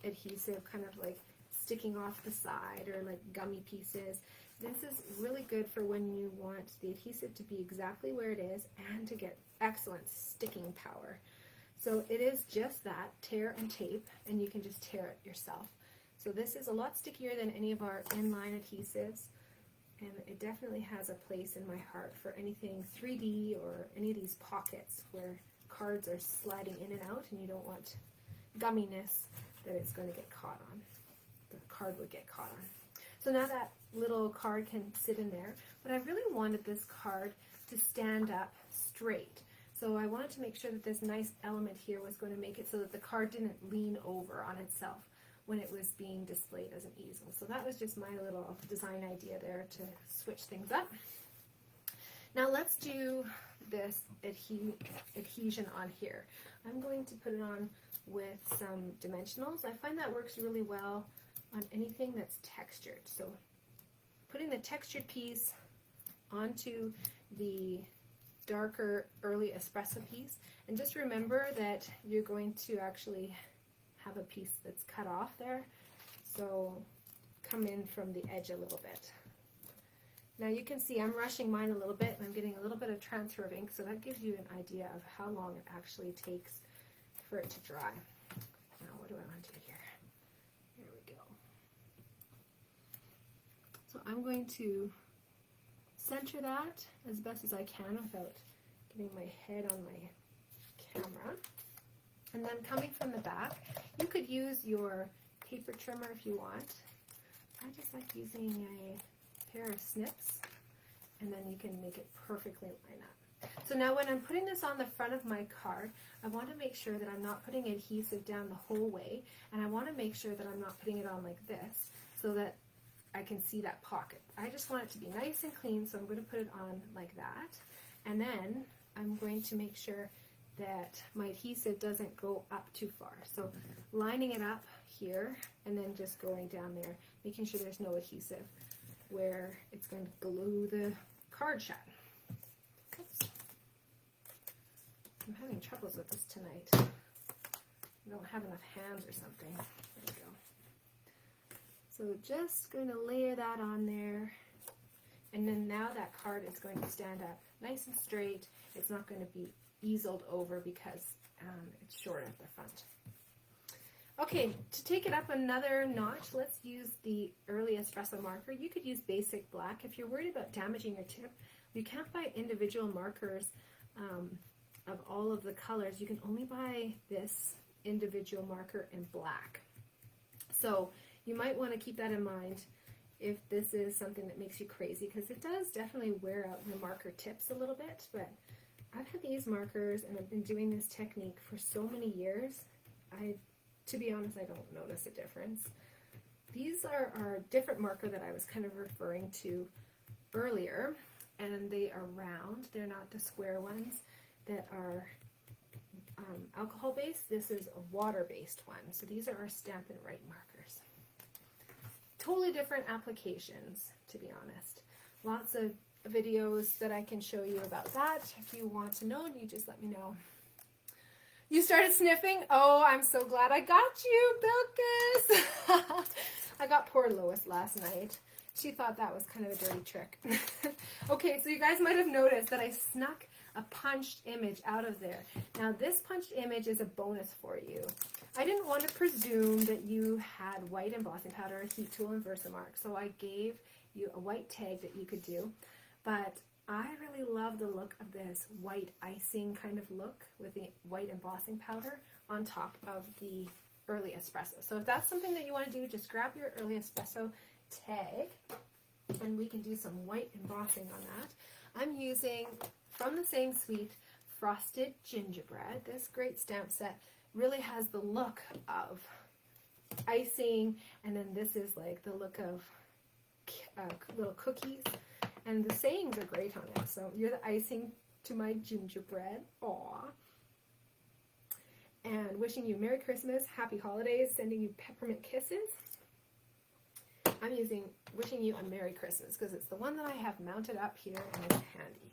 adhesive kind of like sticking off the side or like gummy pieces. This is really good for when you want the adhesive to be exactly where it is and to get excellent sticking power. So it is just that, tear and tape, and you can just tear it yourself. So this is a lot stickier than any of our inline adhesives, and it definitely has a place in my heart for anything 3D or any of these pockets where cards are sliding in and out and you don't want gumminess that it's going to get caught on. The card would get caught on. So now that little card can sit in there, but I really wanted this card to stand up straight. So I wanted to make sure that this nice element here was going to make it so that the card didn't lean over on itself when it was being displayed as an easel. So that was just my little design idea there to switch things up. Now let's do this adhesion on here. I'm going to put it on with some dimensionals. I find that works really well on anything that's textured. So putting the textured piece onto the darker early espresso piece, and just remember that you're going to actually have a piece that's cut off there, so come in from the edge a little bit. Now you can see I'm rushing mine a little bit, and I'm getting a little bit of transfer of ink, so that gives you an idea of how long it actually takes for it to dry. Now what do I want to do here? There we go. So I'm going to center that as best as I can without getting my head on my camera. And then coming from the back, you could use your paper trimmer if you want. I just like using a pair of snips, and then you can make it perfectly line up. So now when I'm putting this on the front of my card, I want to make sure that I'm not putting adhesive down the whole way, and I want to make sure that I'm not putting it on like this so that I can see that pocket. I just want it to be nice and clean, so I'm going to put it on like that, and then I'm going to make sure that my adhesive doesn't go up too far. So lining it up here and then just going down there, making sure there's no adhesive where it's going to glue the card shut. Oops. I'm having troubles with this tonight. I don't have enough hands or something. There we go. So just going to layer that on there, and then now that card is going to stand up nice and straight. It's not going to be easeled over because it's short at the front. Okay, to take it up another notch, let's use the early espresso marker. You could use basic black. If you're worried about damaging your tip, you can't buy individual markers of all of the colors. You can only buy this individual marker in black. So you might want to keep that in mind if this is something that makes you crazy, because it does definitely wear out the marker tips a little bit. But I've had these markers and I've been doing this technique for so many years. To be honest, I don't notice a difference. These are a different marker that I was kind of referring to earlier, and they are round. They're not the square ones that are alcohol-based. This is a water-based one. So these are our Stamp and Write markers. Totally different applications, to be honest. Lots of videos that I can show you about that. If you want to know, you just let me know. You started sniffing? Oh, I'm so glad I got you, Bilkis. I got poor Lois last night. She thought that was kind of a dirty trick. Okay, so you guys might have noticed that I snuck a punched image out of there. Now, this punched image is a bonus for you. I didn't want to presume that you had white embossing powder, a heat tool, and Versamark, so I gave you a white tag that you could do. But I really love the look of this white icing kind of look with the white embossing powder on top of the early espresso. So if that's something that you want to do, just grab your early espresso tag and we can do some white embossing on that. I'm using, from the same suite, Frosted Gingerbread. This great stamp set really has the look of icing, and then this is like the look of little cookies. And the sayings are great on it. So you're the icing to my gingerbread. Aw. And wishing you Merry Christmas, Happy Holidays, sending you peppermint kisses. I'm using wishing you a Merry Christmas because it's the one that I have mounted up here and it's handy.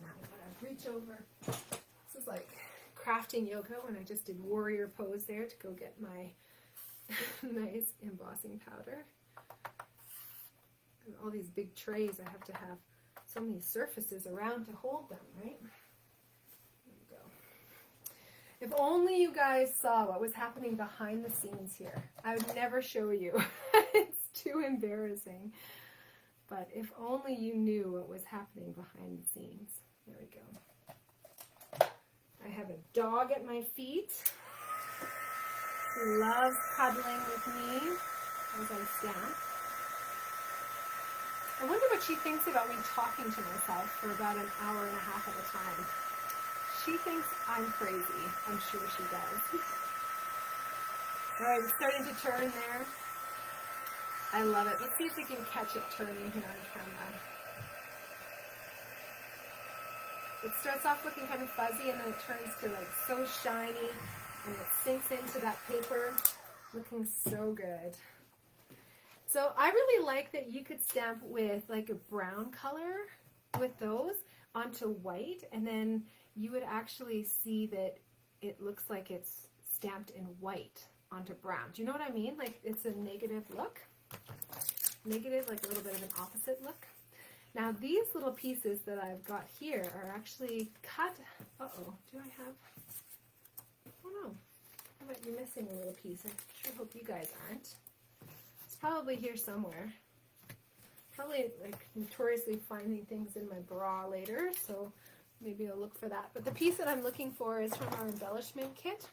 Now I'm going to reach over. This is like crafting yoga when I just did warrior pose there to go get my nice embossing powder. All these big trays, I have to have so many surfaces around to hold them, right? There you go. If only you guys saw what was happening behind the scenes here. I would never show you. It's too embarrassing. But if only you knew what was happening behind the scenes. There we go. I have a dog at my feet who loves cuddling with me as I stamp. I wonder what she thinks about me talking to myself for about an hour and a half at a time. She thinks I'm crazy. I'm sure she does. All right, it's starting to turn there. I love it. Let's see if we can catch it turning here on camera. It starts off looking kind of fuzzy and then it turns to like so shiny and it sinks into that paper looking so good. So I really like that you could stamp with like a brown color with those onto white, and then you would actually see that it looks like it's stamped in white onto brown. Do you know what I mean? Like it's a negative look. Negative, like a little bit of an opposite look. Now these little pieces that I've got here are actually cut. Uh-oh, do I have? Oh no, I might be missing a little piece. I sure hope you guys aren't. Probably here somewhere. Probably like notoriously finding things in my bra later, so maybe I'll look for that. But the piece that I'm looking for is from our embellishment kit.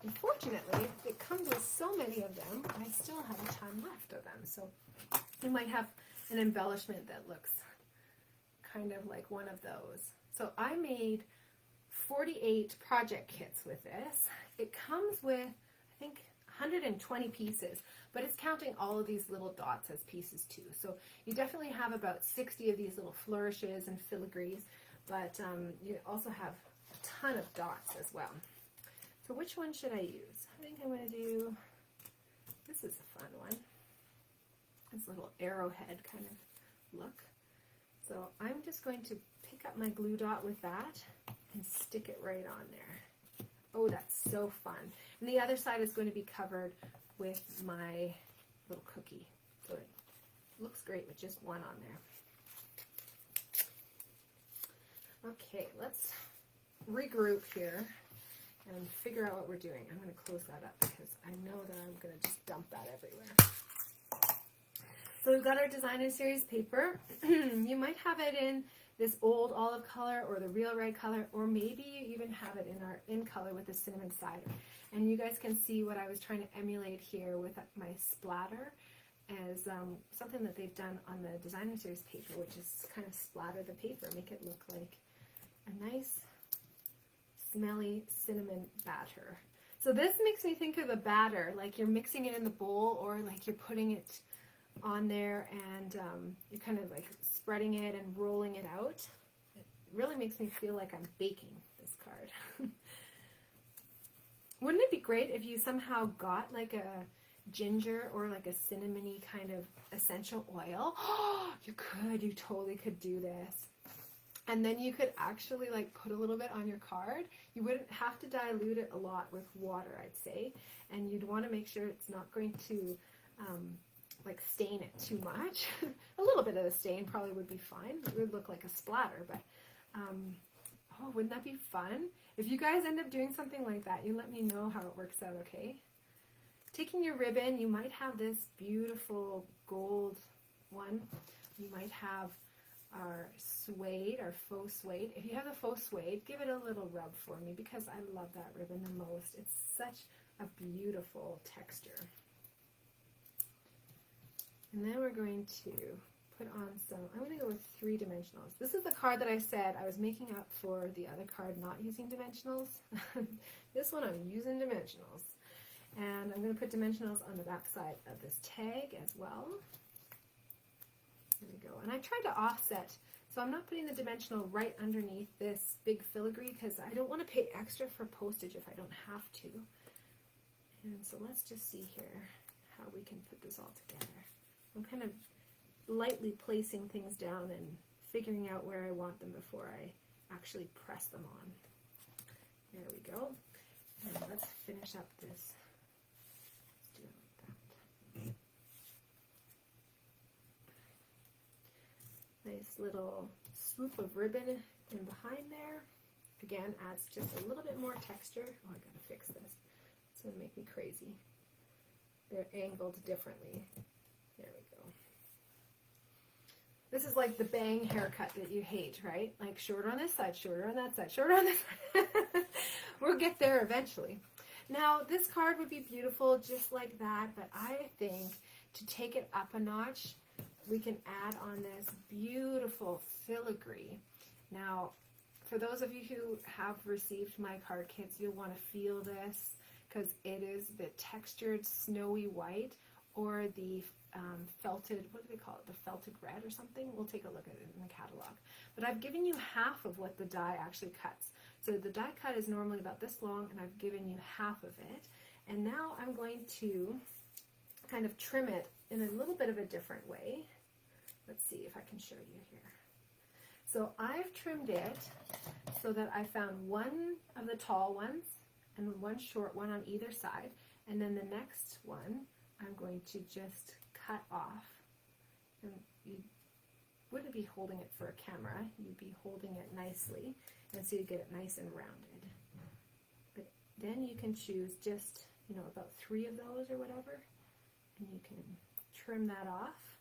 Unfortunately, it comes with so many of them, I still have a ton left of them. So you might have an embellishment that looks kind of like one of those. So I made 48 project kits with this. It comes with, I think, 120 pieces, but it's counting all of these little dots as pieces too. So you definitely have about 60 of these little flourishes and filigrees, but you also have a ton of dots as well. So which one should I use? I think I'm going to do, this is a fun one. This little arrowhead kind of look. So I'm just going to pick up my glue dot with that and stick it right on there. Oh, that's so fun. And the other side is going to be covered with my little cookie. So it looks great with just one on there. Okay, let's regroup here and figure out what we're doing. I'm going to close that up because I know that I'm going to just dump that everywhere. So we've got our designer series paper. You might have it in this old olive color or the real red color, or maybe you even have it in our in color with the cinnamon cider. And you guys can see what I was trying to emulate here with my splatter as something that they've done on the designer series paper, which is kind of splatter the paper, make it look like a nice smelly cinnamon batter. So this makes me think of a batter, like you're mixing it in the bowl, or like you're putting it on there and you're kind of like spreading it and rolling it out. It really makes me feel like I'm baking this card. Wouldn't it be great if you somehow got like a ginger or like a cinnamony kind of essential oil? Oh, you totally could do this. And then you could actually like put a little bit on your card. You wouldn't have to dilute it a lot with water, I'd say. And you'd want to make sure it's not going to like stain it too much. A little bit of a stain probably would be fine. It would look like a splatter, but oh, wouldn't that be fun? If you guys end up doing something like that, you let me know how it works out, okay? Taking your ribbon, you might have this beautiful gold one. You might have our suede, our faux suede. If you have the faux suede, give it a little rub for me because I love that ribbon the most. It's such a beautiful texture. And then we're going to put on some, I'm going to go with 3 dimensionals. This is the card that I said I was making up for the other card not using dimensionals. This one I'm using dimensionals. And I'm going to put dimensionals on the back side of this tag as well. There we go. And I tried to offset, so I'm not putting the dimensional right underneath this big filigree because I don't want to pay extra for postage if I don't have to. And so let's just see here how we can put this all together. I'm kind of lightly placing things down and figuring out where I want them before I actually press them on. There we go. And let's finish up this. Let's do it like that. Nice little swoop of ribbon in behind there. Again, adds just a little bit more texture. Oh, I gotta fix this. It's gonna make me crazy. They're angled differently. There we go. This is like the bang haircut that you hate, right? Like shorter on this side, shorter on that side, shorter on this side. We'll get there eventually. Now, this card would be beautiful just like that, but I think to take it up a notch, we can add on this beautiful filigree. Now, for those of you who have received my card kits, you'll want to feel this because it is the textured snowy white or the felted, what do they call it? The felted red or something? We'll take a look at it in the catalog. But I've given you half of what the die actually cuts. So the die cut is normally about this long, and I've given you half of it. And now I'm going to kind of trim it in a little bit of a different way. Let's see if I can show you here. So I've trimmed it so that I found one of the tall ones and one short one on either side. And then the next one, I'm going to just cut off. And you wouldn't be holding it for a camera. You'd be holding it nicely. And so you get it nice and rounded. But then you can choose just, about 3 of those or whatever. And you can trim that off.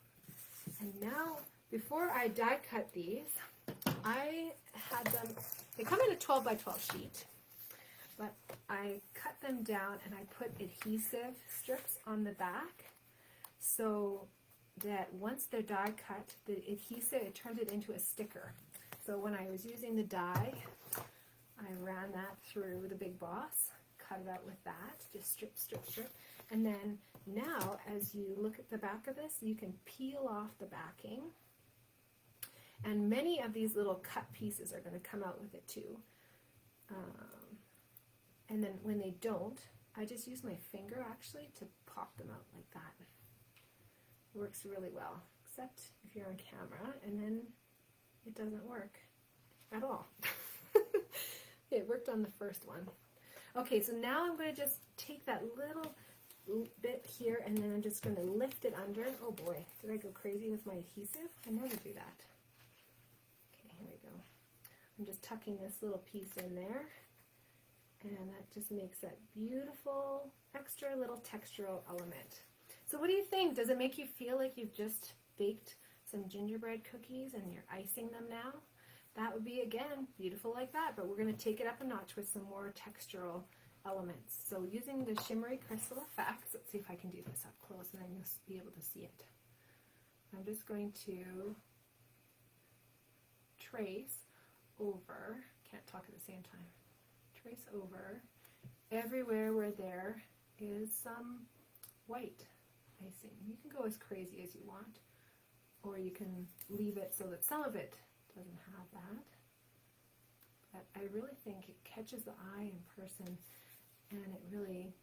And now, before I die cut these, I had them, they come in a 12 by 12 sheet. But I cut them down and I put adhesive strips on the back so that once they're die cut, the adhesive, it turns it into a sticker. So when I was using the die, I ran that through the Big Boss, cut it out with that, just strip, strip, strip. And then now, as you look at the back of this, you can peel off the backing. And many of these little cut pieces are going to come out with it too. And then when they don't, I just use my finger actually to pop them out like that. It works really well, except if you're on camera, and then it doesn't work at all. It worked on the first one. Okay, so now I'm going to just take that little bit here, and then I'm just going to lift it under. Oh boy, did I go crazy with my adhesive? I never do that. Okay, here we go. I'm just tucking this little piece in there. And that just makes that beautiful extra little textural element. So what do you think? Does it make you feel like you've just baked some gingerbread cookies and you're icing them now? That would be, again, beautiful like that, but we're going to take it up a notch with some more textural elements. So using the Shimmery Crystal Effects, let's see if I can do this up close and then you'll be able to see it. I'm just going to trace over, can't talk at the same time, trace over everywhere where there is some white icing. You can go as crazy as you want, or you can leave it so that some of it doesn't have that. But I really think it catches the eye in person and it really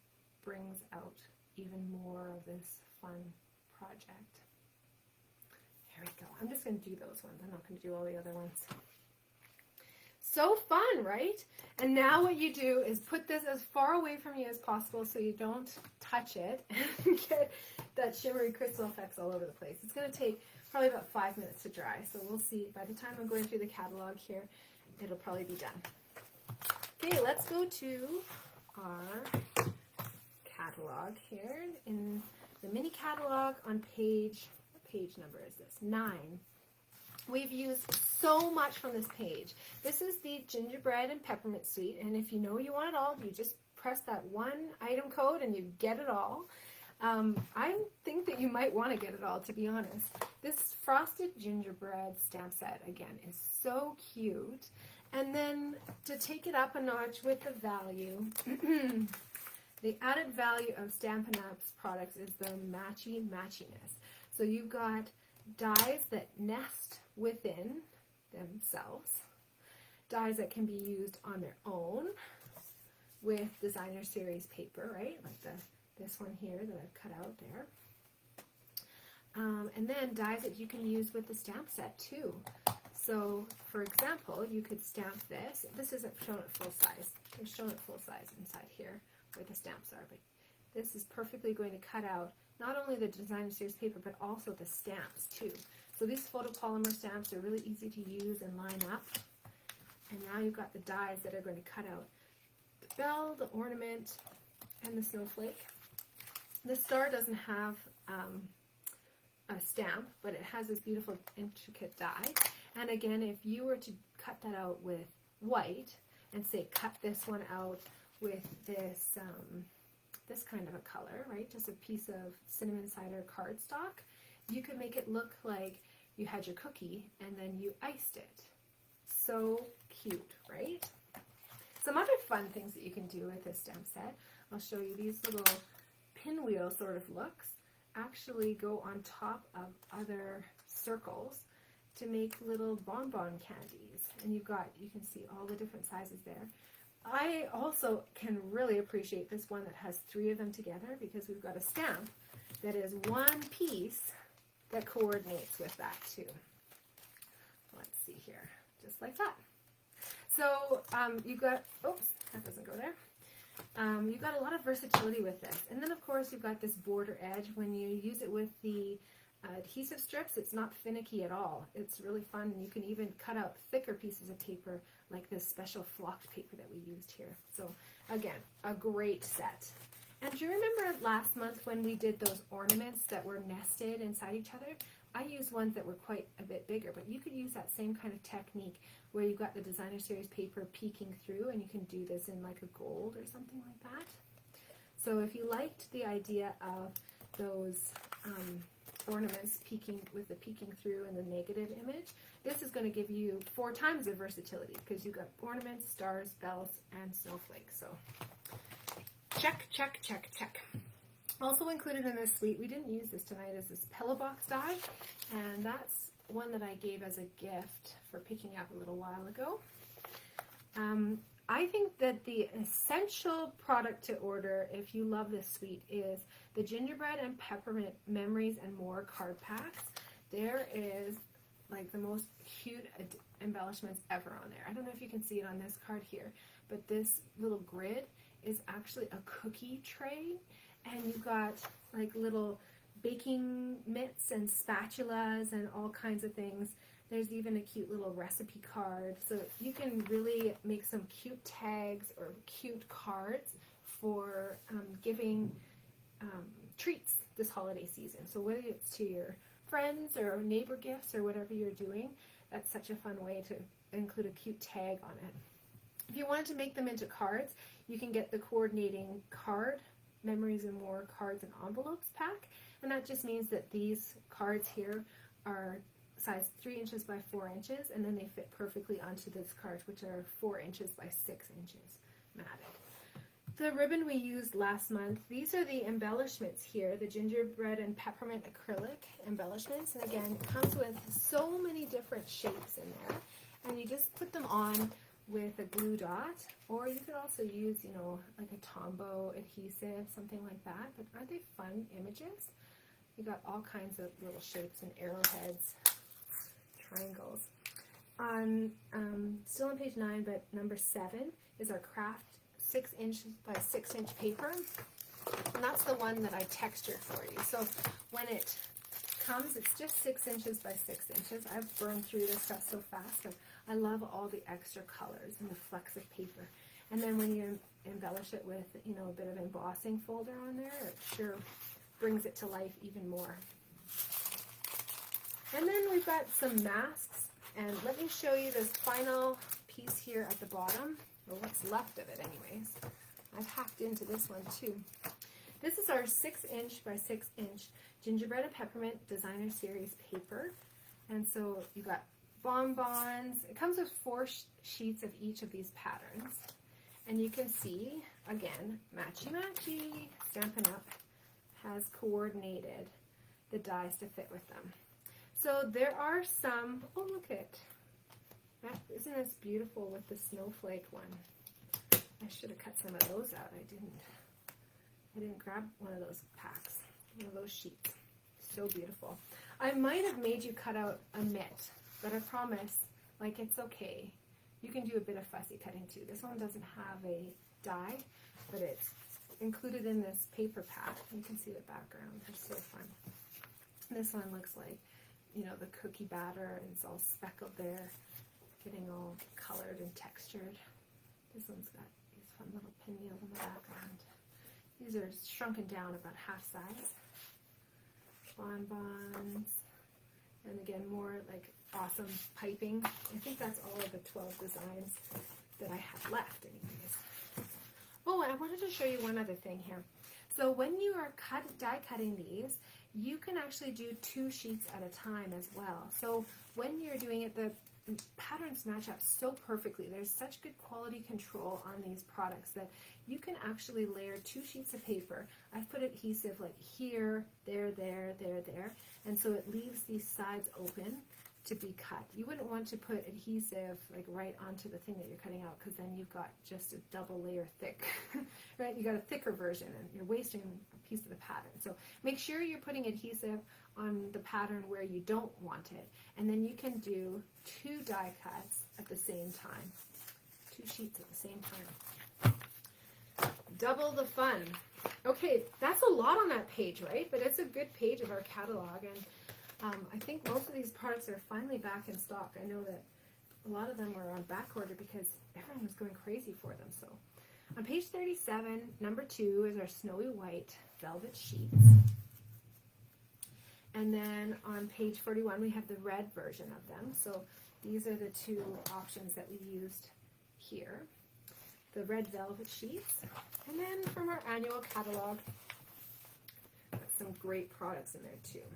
brings out even more of this fun project. There we go. I'm just going to do those ones. I'm not going to do all the other ones. So fun, right? And now what you do is put this as far away from you as possible so you don't touch it and get that shimmery crystal effects all over the place. It's going to take probably about 5 minutes to dry, so we'll see. By the time I'm going through the catalog here, it'll probably be done. Okay, let's go to our catalog here. In the mini catalog on page, what page number is this? 9. We've used so much from this page. This is the gingerbread and peppermint suite, and if you know you want it all, you just press that one item code and you get it all. I think that you might want to get it all, to be honest. This frosted gingerbread stamp set, again, is so cute. And then to take it up a notch with the value, the added value of Stampin' Up's products is the matchiness. So you've got dies that nest within themselves, dies that can be used on their own with designer series paper, right? Like this one here that I've cut out there. And then dies that you can use with the stamp set too. So, for example, you could stamp this. This isn't shown at full size. It's shown at full size inside here where the stamps are, but this is perfectly going to cut out not only the designer series paper, but also the stamps too. So these photopolymer stamps are really easy to use and line up. And now you've got the dies that are going to cut out the bell, the ornament, and the snowflake. The star doesn't have a stamp, but it has this beautiful intricate die. And again, if you were to cut that out with white, and say cut this one out with this this kind of a color, right? Just a piece of cinnamon cider cardstock, you could make it look like you had your cookie and then you iced it. So cute, right? Some other fun things that you can do with this stamp set, I'll show you. These little pinwheel sort of looks actually go on top of other circles to make little bonbon candies. And you can see all the different sizes there. I also can really appreciate this one that has 3 of them together because we've got a stamp that is one piece that coordinates with that too. Let's see here, just like that. So you've got, oops, that doesn't go there. You've got a lot of versatility with this. And then of course you've got this border edge. When you use it with the adhesive strips, it's not finicky at all. It's really fun, and you can even cut out thicker pieces of paper like this special flocked paper that we used here. So again, a great set. And do you remember last month when we did those ornaments that were nested inside each other? I used ones that were quite a bit bigger, but you could use that same kind of technique where you've got the designer series paper peeking through, and you can do this in like a gold or something like that. So if you liked the idea of those ornaments peeking through in the negative image, this is going to give you 4 times the versatility because you've got ornaments, stars, bells, and snowflakes. So check, check, check, check. Also included in this suite, we didn't use this tonight, is this pillow box die, and that's one that I gave as a gift for picking up a little while ago. I think that the essential product to order if you love this suite is the Gingerbread and Peppermint Memories and More card packs. There is like the most cute embellishments ever on there. I don't know if you can see it on this card here, but this little grid is actually a cookie tray, and you've got like little baking mitts and spatulas and all kinds of things. There's even a cute little recipe card. So you can really make some cute tags or cute cards for giving treats this holiday season. So whether it's to your friends or neighbor gifts or whatever you're doing, that's such a fun way to include a cute tag on it. If you wanted to make them into cards, you can get the coordinating card, Memories and More cards and envelopes pack. And that just means that these cards here are size 3 inches by 4 inches, and then they fit perfectly onto this card, which are 4 inches by 6 inches matted. The ribbon we used last month, these are the embellishments here, the gingerbread and peppermint acrylic embellishments. And again, it comes with so many different shapes in there. And you just put them on with a glue dot, or you could also use, you know, like a Tombow adhesive, something like that. But aren't they fun images? You got all kinds of little shapes and arrowheads, triangles. Still on page 9, but number 7 is our craft 6 inch by 6 inch paper, and that's the one that I textured for you. So when it comes, it's just 6 inches by 6 inches. I've burned through this stuff so fast, but I love all the extra colors and the flecks of paper. And then when you embellish it with, you know, a bit of embossing folder on there, it sure brings it to life even more. And then we've got some masks, and let me show you this final piece here at the bottom, or what's left of it anyways. I've hacked into this one too. This is our 6 inch by 6 inch gingerbread and peppermint designer series paper. And so you got bonbons. It comes with 4 sheets of each of these patterns. And you can see, again, matchy-matchy, Stampin' Up! Has coordinated the dies to fit with them. So there are some, oh look at that, isn't this beautiful with the snowflake one? I should have cut some of those out. I didn't grab one of those packs, one of those sheets. So beautiful. I might have made you cut out a mitt, but I promise, like, it's okay. You can do a bit of fussy cutting too. This one doesn't have a die, but it's included in this paper pack. You can see the background. They're so fun. This one looks like, you know, the cookie batter, and it's all speckled there, getting all colored and textured. This one's got these fun little pinwheels in the background. These are shrunken down about half size. Bonbons. And again, more like awesome piping. I think that's all of the 12 designs that I have left anyways. Oh, and I wanted to show you one other thing here. So when you are die cutting these, you can actually do 2 sheets at a time as well. So when you're doing it, the patterns match up so perfectly. There's such good quality control on these products that you can actually layer 2 sheets of paper. I've put adhesive like here, there, there, there, there, and so it leaves these sides open to be cut. You wouldn't want to put adhesive like right onto the thing that you're cutting out, because then you've got just a double layer thick, right? You got a thicker version and you're wasting a piece of the pattern. So make sure you're putting adhesive on the pattern where you don't want it, and then you can do 2 die cuts at the same time, 2 sheets at the same time. Double the fun. Okay, that's a lot on that page, right? But it's a good page of our catalog, and I think most of these products are finally back in stock. I know that a lot of them were on back order because everyone was going crazy for them. So on page 37, number 2 is our snowy white velvet sheets. And then on page 41, we have the red version of them. So these are the 2 options that we used here. The red velvet sheets. And then from our annual catalog, got some great products in there too.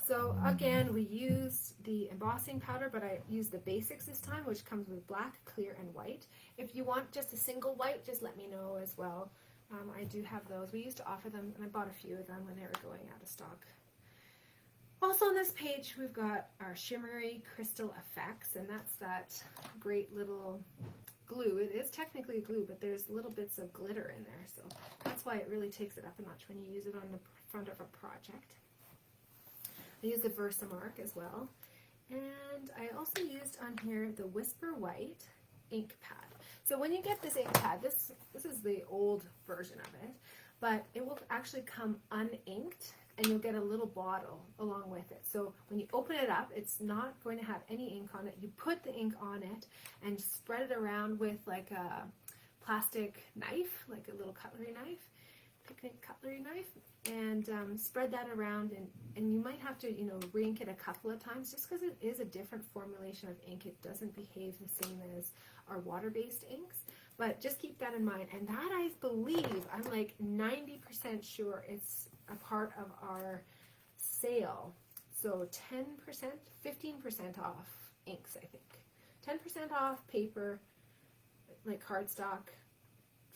So again, we used the embossing powder, but I used the basics this time, which comes with black, clear, and white. If you want just a single white, just let me know as well. I do have those. We used to offer them, and I bought a few of them when they were going out of stock. Also on this page, we've got our Shimmery Crystal Effects, and that's that great little glue. It is technically glue, but there's little bits of glitter in there, so that's why it really takes it up a notch when you use it on the front of a project. I used the Versamark as well, and I also used on here the Whisper White ink pad. So when you get this ink pad, this is the old version of it, but it will actually come uninked, and you'll get a little bottle along with it. So when you open it up, it's not going to have any ink on it. You put the ink on it and spread it around with like a plastic knife, like a little cutlery knife, picnic cutlery knife, and spread that around, and you might have to, you know, re-ink it a couple of times just because it is a different formulation of ink. It doesn't behave the same as our water-based inks, but just keep that in mind. And that, I believe, I'm like 90% sure it's a part of our sale. So 10%, 15% off inks, I think. 10% off paper, like cardstock,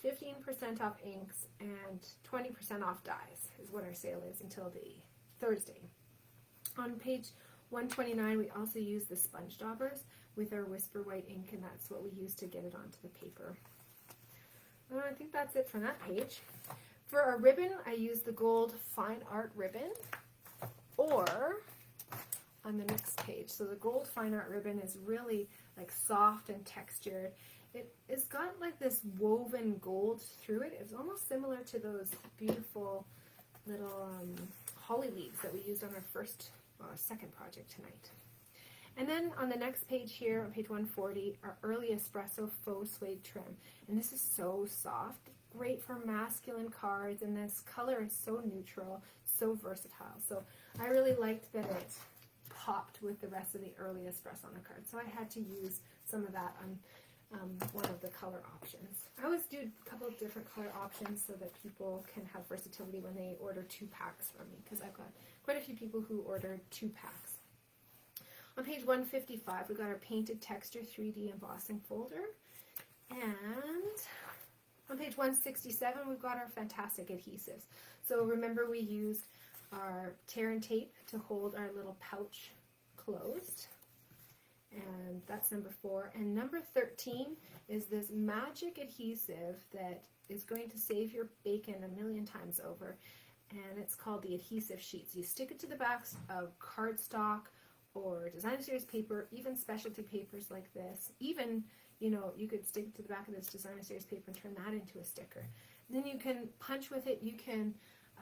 15% off inks, and 20% off dyes is what our sale is until the Thursday. On page 129, we also use the sponge daubers with our Whisper White ink, and that's what we use to get it onto the paper. I think that's it for that page. For our ribbon, I use the gold fine art ribbon, or on the next page. So the gold fine art ribbon is really like soft and textured. It's got like this woven gold through it. It's almost similar to those beautiful little holly leaves that we used on our second project tonight. And then on the next page here, on page 140, our early Espresso Faux Suede trim. And this is so soft, great for masculine cards, and this color is so neutral, so versatile. So I really liked that it popped with the rest of the early Espresso on the card. So I had to use some of that on one of the color options. I always do a couple of different color options so that people can have versatility when they order 2 packs from me, because I've got quite a few people who ordered 2 packs. On page 155, we've got our Painted Texture 3D embossing folder. And on page 167, we've got our fantastic adhesives. So remember, we used our tear and tape to hold our little pouch closed. And that's number 4. And number 13 is this magic adhesive that is going to save your bacon a million times over. And it's called the Adhesive Sheets. You stick it to the backs of cardstock or designer series paper, even specialty papers like this. Even, you know, you could stick it to the back of this designer series paper and turn that into a sticker. And then you can punch with it. You can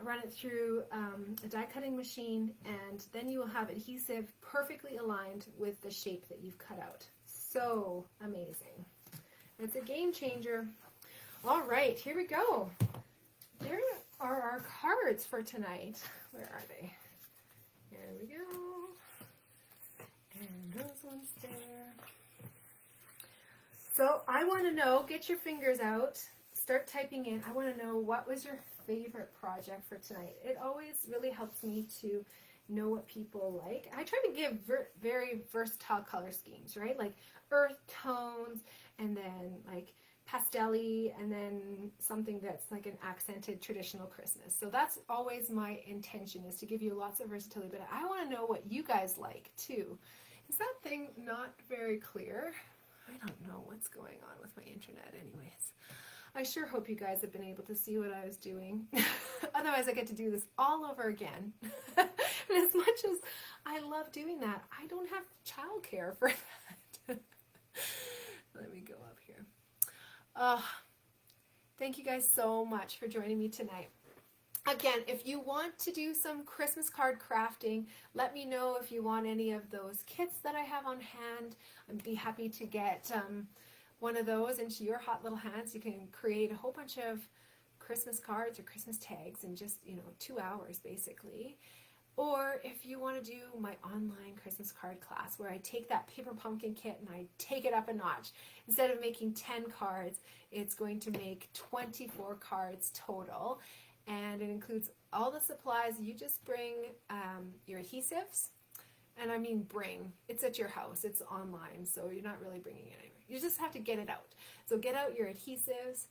run it through a die cutting machine, and then you will have adhesive perfectly aligned with the shape that you've cut out. So amazing. It's a game changer. All right, here we go. There are our cards for tonight. Where are they? Here we go. And those ones there. So I want to know, get your fingers out, start typing in. I want to know, what was your favorite project for tonight? It always really helps me to know what people like. I try to give very versatile color schemes, right? Like earth tones, and then like pastel-y, and then something that's like an accented traditional Christmas. So that's always my intention, is to give you lots of versatility, but I want to know what you guys like too. Is that thing not very clear? I don't know what's going on with my internet anyways. I sure hope you guys have been able to see what I was doing. Otherwise, I get to do this all over again. And as much as I love doing that, I don't have childcare for that. Let me go up here. Thank you guys so much for joining me tonight. Again, if you want to do some Christmas card crafting, let me know if you want any of those kits that I have on hand. I'd be happy to get one of those into your hot little hands. You can create a whole bunch of Christmas cards or Christmas tags in just, 2 hours basically. Or if you want to do my online Christmas card class, where I take that paper pumpkin kit and I take it up a notch. Instead of making 10 cards, it's going to make 24 cards total. And it includes all the supplies. You just bring your adhesives. And I mean bring. It's at your house. It's online, so you're not really bringing it anywhere. You just have to get it out. So get out your adhesives,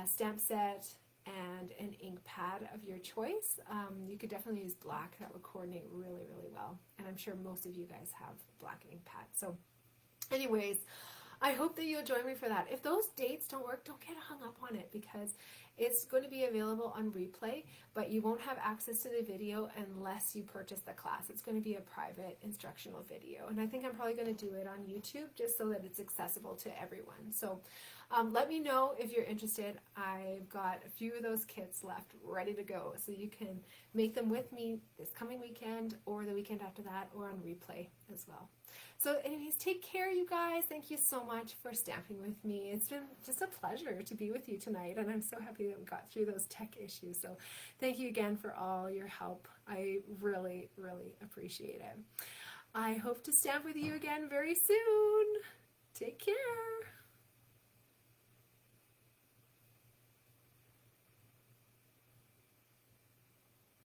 stamp set, and an ink pad of your choice. You could definitely use black. That would coordinate really, really well. And I'm sure most of you guys have black ink pad. So anyways, I hope that you'll join me for that. If those dates don't work, don't get hung up on it, because it's going to be available on replay, but you won't have access to the video unless you purchase the class. It's going to be a private instructional video, and I think I'm probably going to do it on YouTube just so that it's accessible to everyone. So Let me know if you're interested. I've got a few of those kits left ready to go, so you can make them with me this coming weekend or the weekend after that, or on replay as well. So anyways, take care, you guys. Thank you so much for stamping with me. It's been just a pleasure to be with you tonight, and I'm so happy that we got through those tech issues. So thank you again for all your help. I really, really appreciate it. I hope to stamp with you again very soon. Take care.